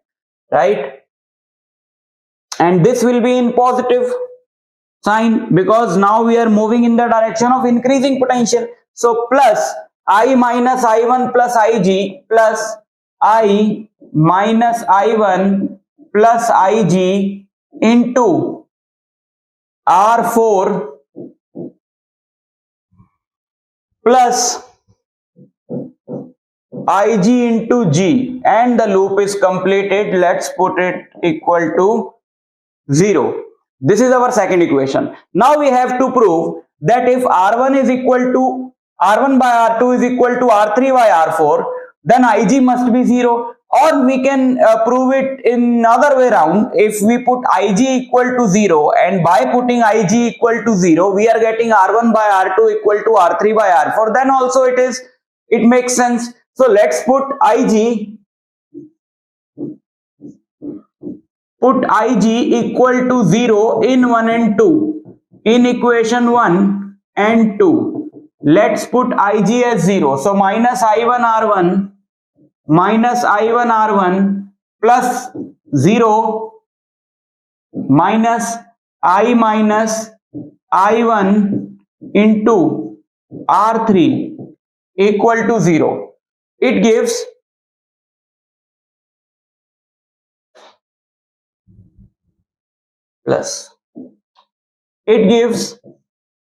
right? And this will be in positive sign because now we are moving in the direction of increasing potential. So plus I minus I1 plus Ig plus I minus I1 plus Ig into R4 plus Ig into G, and the loop is completed. Let's put it equal to 0. This is our second equation. Now we have to prove that if R1 is equal to R1 by R2 is equal to R3 by R4, then Ig must be 0. Or we can prove it in other way around. If we put Ig equal to 0, and by putting Ig equal to 0, we are getting R1 by R2 equal to R3 by R4, then also it makes sense. So let's put Ig equal to 0 in 1 and 2, in equation 1 and 2. Let's put Ig as 0. So minus I1 R1 plus 0 minus I1 into R3 equal to 0. It gives plus. It gives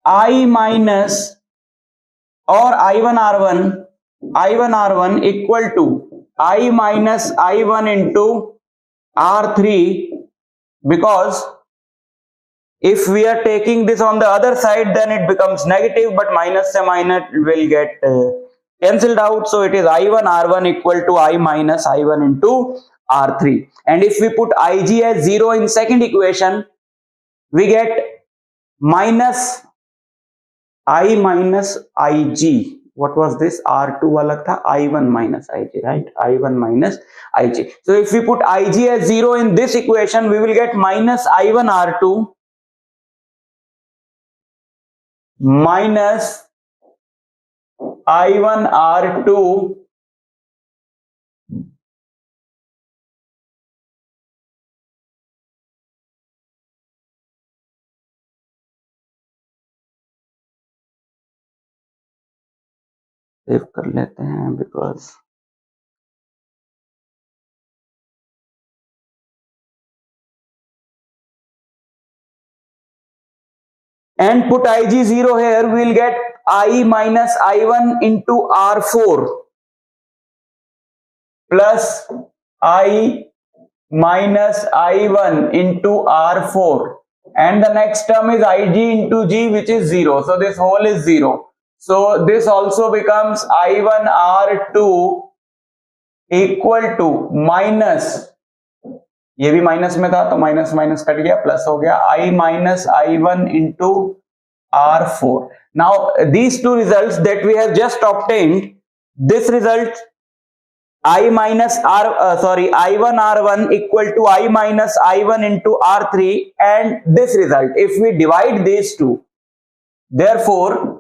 I minus or I1 R1 equal to I minus I1 into R3, because if we are taking this on the other side, then it becomes negative, but minus se minus will get cancelled out. So it is I1 R1 equal to I minus I1 into R3. And if we put Ig as 0 in second equation, we get minus I minus Ig. What was this? R2 alag tha, I1 minus Ig, right? I1 minus Ig. So if we put Ig as 0 in this equation, we will get minus I1 R2 minus I1 R2 save कर लेते हैं because and put Ig 0 here, we will get I minus I1 into R4 plus I minus I1 into R4, and the next term is Ig into G, which is 0. So this whole is 0. So this also becomes I1 R2 equal to minus, ये भी minus में था तो minus minus cut गया, plus हो गया I minus I1 into R4. Now these two results that we have just obtained, this result I minus I1 R1 equal to I minus I1 into R3, and this result, if we divide these two, therefore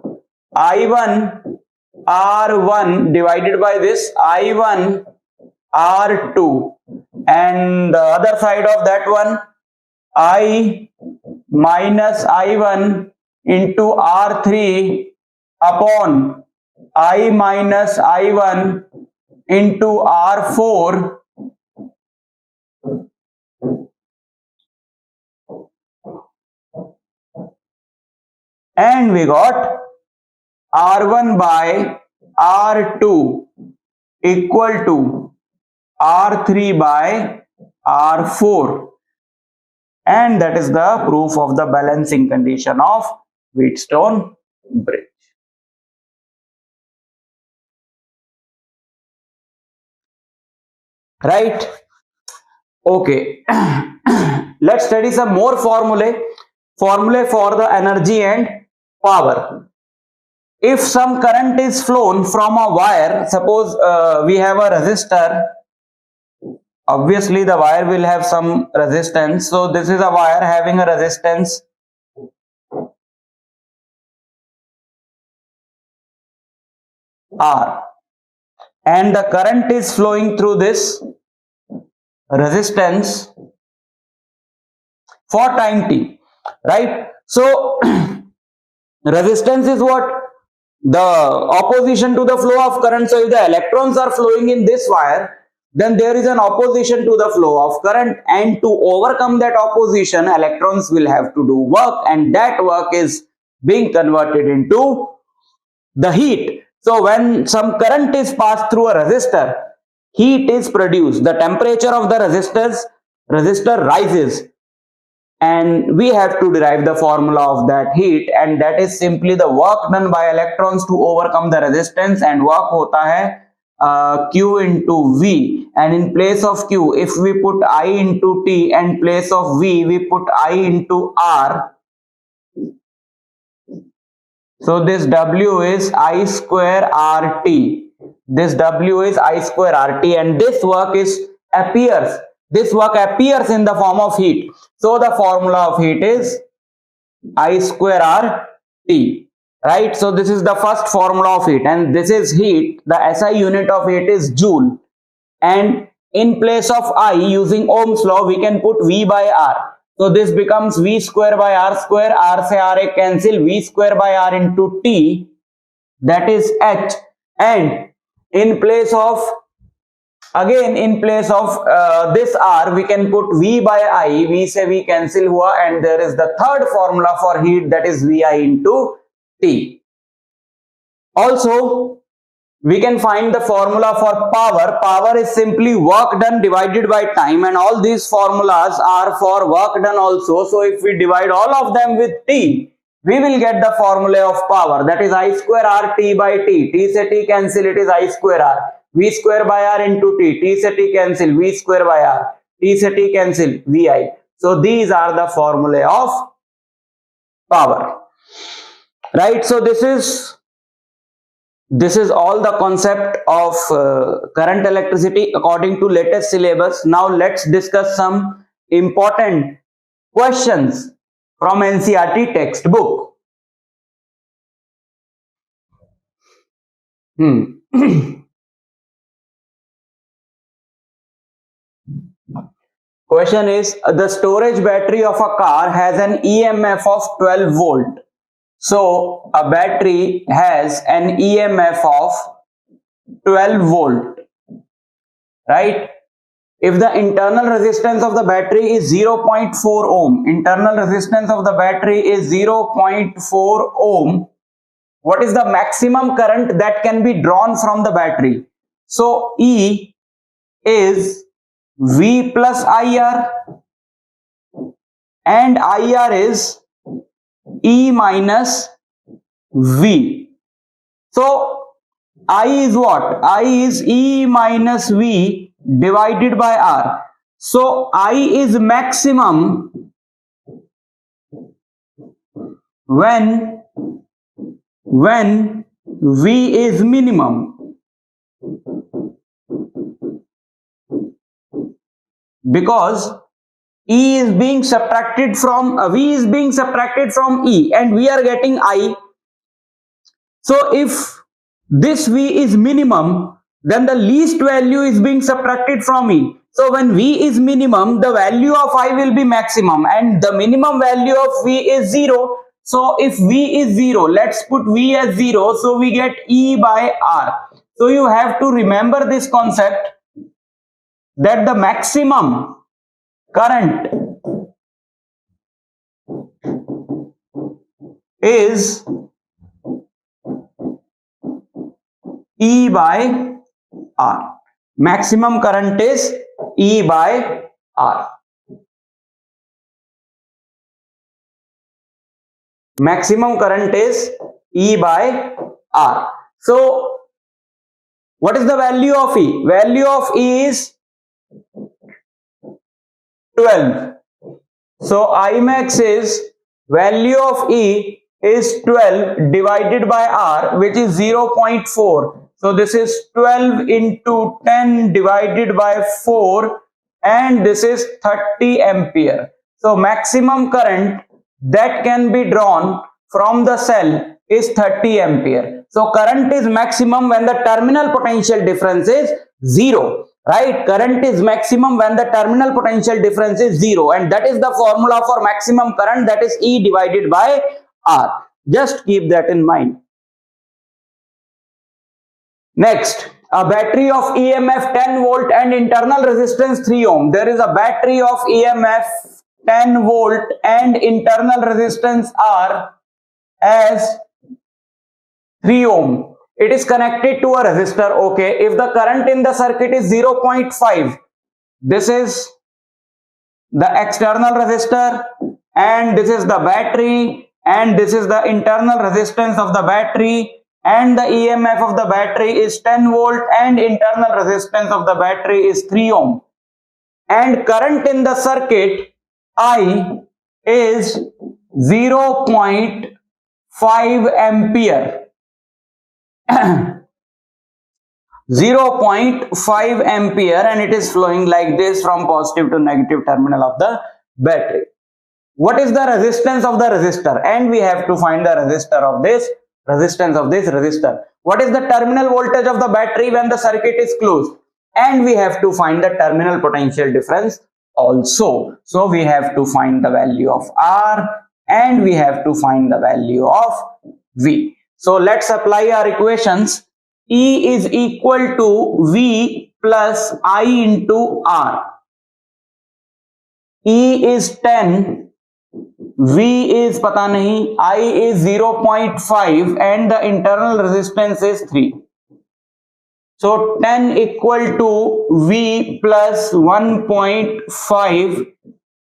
I1 R1 divided by this I1 R2, and the other side of that one I minus I1 into R3 upon I minus I1 into R4 and we got R1 by R2 equal to R3 by R4, and that is the proof of the balancing condition of Wheatstone bridge. Right? Okay. Let's study some more formulae for the energy and power. If some current is flown from a wire, suppose we have a resistor, obviously the wire will have some resistance. So this is a wire having a resistance R, and the current is flowing through this resistance for time t, right? So resistance is what? The opposition to the flow of current. So if the electrons are flowing in this wire, then there is an opposition to the flow of current, and to overcome that opposition, electrons will have to do work, and that work is being converted into the heat. So when some current is passed through a resistor, heat is produced. The temperature of the resistor rises, and we have to derive the formula of that heat, and that is simply the work done by electrons to overcome the resistance, and work hota hai Q into V, and in place of Q, if we put I into T, and place of V we put I into R, so this W is I square RT. This W is I square RT, and this work appears in the form of heat. So the formula of heat is I square RT. Right? So this is the first formula of heat, and this is heat. The SI unit of heat is joule, and in place of I, using Ohm's law, we can put V by R. So this becomes V square by R square. R se R ek cancel. V square by R into T, that is H, and in place of this R, we can put V by I. V se V cancel hua, and there is the third formula for heat, that is Vi into T. Also, we can find the formula for power. Power is simply work done divided by time, and all these formulas are for work done also. So if we divide all of them with T, we will get the formula of power, that is I square RT by T. T se T cancel, it is I square R. V square by R into T. T se T cancel, V square by R. T se T cancel, Vi. So these are the formulae of power. Right? So this is all the concept of current electricity according to latest syllabus. Now let's discuss some important questions from NCERT textbook. Question is, the storage battery of a car has an EMF of 12 volt. So a battery has an EMF of 12 volt, right? If the internal resistance of the battery is 0.4 ohm, internal resistance of the battery is 0.4 ohm, what is the maximum current that can be drawn from the battery? So E is V plus IR, and IR is E minus V. So I is what? I is E minus V divided by R. So I is maximum when V is minimum, because E is being subtracted from V is being subtracted from E, and we are getting I. So if this V is minimum, then the least value is being subtracted from E. So when V is minimum, the value of I will be maximum, and the minimum value of V is 0. So if V is 0, let's put V as 0, so we get E by R. So you have to remember this concept, that the maximum current is E by R. Maximum current is E by R. Maximum current is E by R. So what is the value of E? Value of E is 12. So Imax is, value of E is 12 divided by R, which is 0.4. So this is 12 into 10 divided by 4, and this is 30 ampere. So maximum current that can be drawn from the cell is 30 ampere. So current is maximum when the terminal potential difference is 0. Right? Current is maximum when the terminal potential difference is 0, and that is the formula for maximum current, that is E divided by R. Just keep that in mind. Next, a battery of EMF 10 volt and internal resistance 3 ohm. There is a battery of EMF 10 volt and internal resistance R as 3 ohm. It is connected to a resistor. Okay, if the current in the circuit is 0.5, this is the external resistor and this is the battery and this is the internal resistance of the battery, and the EMF of the battery is 10 volt and internal resistance of the battery is 3 ohm, and current in the circuit I is 0.5 ampere. 0.5 ampere, and it is flowing like this from positive to negative terminal of the battery. What is the resistance of the resistor? And we have to find the resistance of this resistor. What is the terminal voltage of the battery when the circuit is closed? And we have to find the terminal potential difference also. So we have to find the value of R and we have to find the value of V. So let's apply our equations. E is equal to V plus I into R. E is 10, V is pata nahi, I is 0.5 and the internal resistance is 3. So 10 equal to V plus 1.5,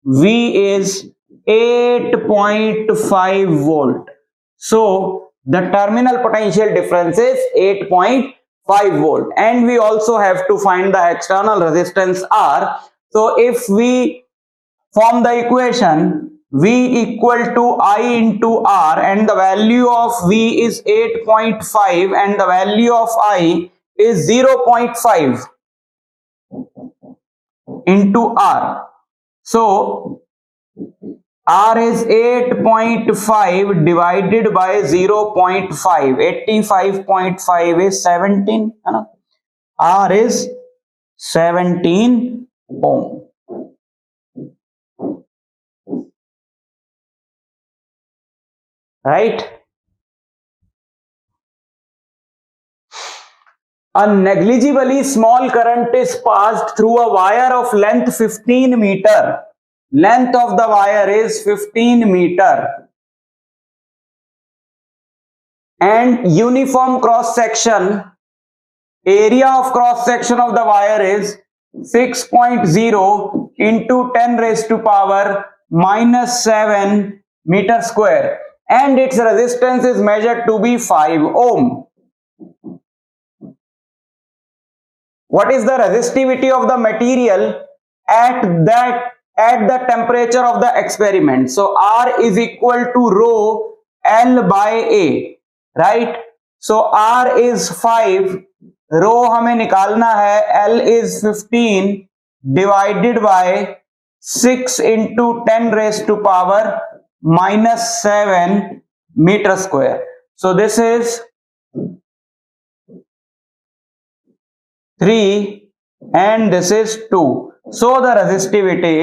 V is 8.5 volt. So the terminal potential difference is 8.5 volt, and we also have to find the external resistance R. So if we form the equation V equal to I into R, and the value of V is 8.5 and the value of I is 0.5 into R. So R is 8.5 divided by 0.5. 85.5 is 17. R is 17 ohm. Right? A negligibly small current is passed through a wire of length 15 meter. Length of the wire is 15 meter. And uniform cross section, area of cross section of the wire is 6.0 into 10 raised to power minus 7 meter square. And its resistance is measured to be 5 ohm. What is the resistivity of the material at the temperature of the experiment? So R is equal to rho L by A, right? So R is 5, rho हमें निकालना है, L is 15 divided by 6 into 10 raised to power minus 7 meter square. So this is 3 and this is 2. So the resistivity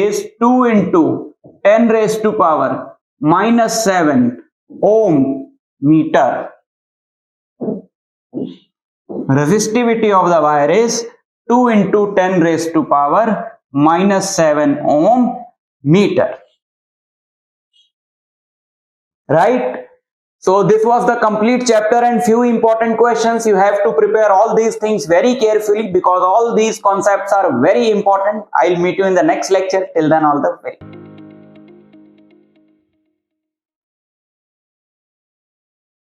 is 2 into 10 raised to power minus 7 ohm meter. Resistivity of the wire is 2 into 10 raised to power minus 7 ohm meter. Right? So this was the complete chapter and few important questions. You have to prepare all these things very carefully because all these concepts are very important. I'll meet you in the next lecture. Till then, all the best.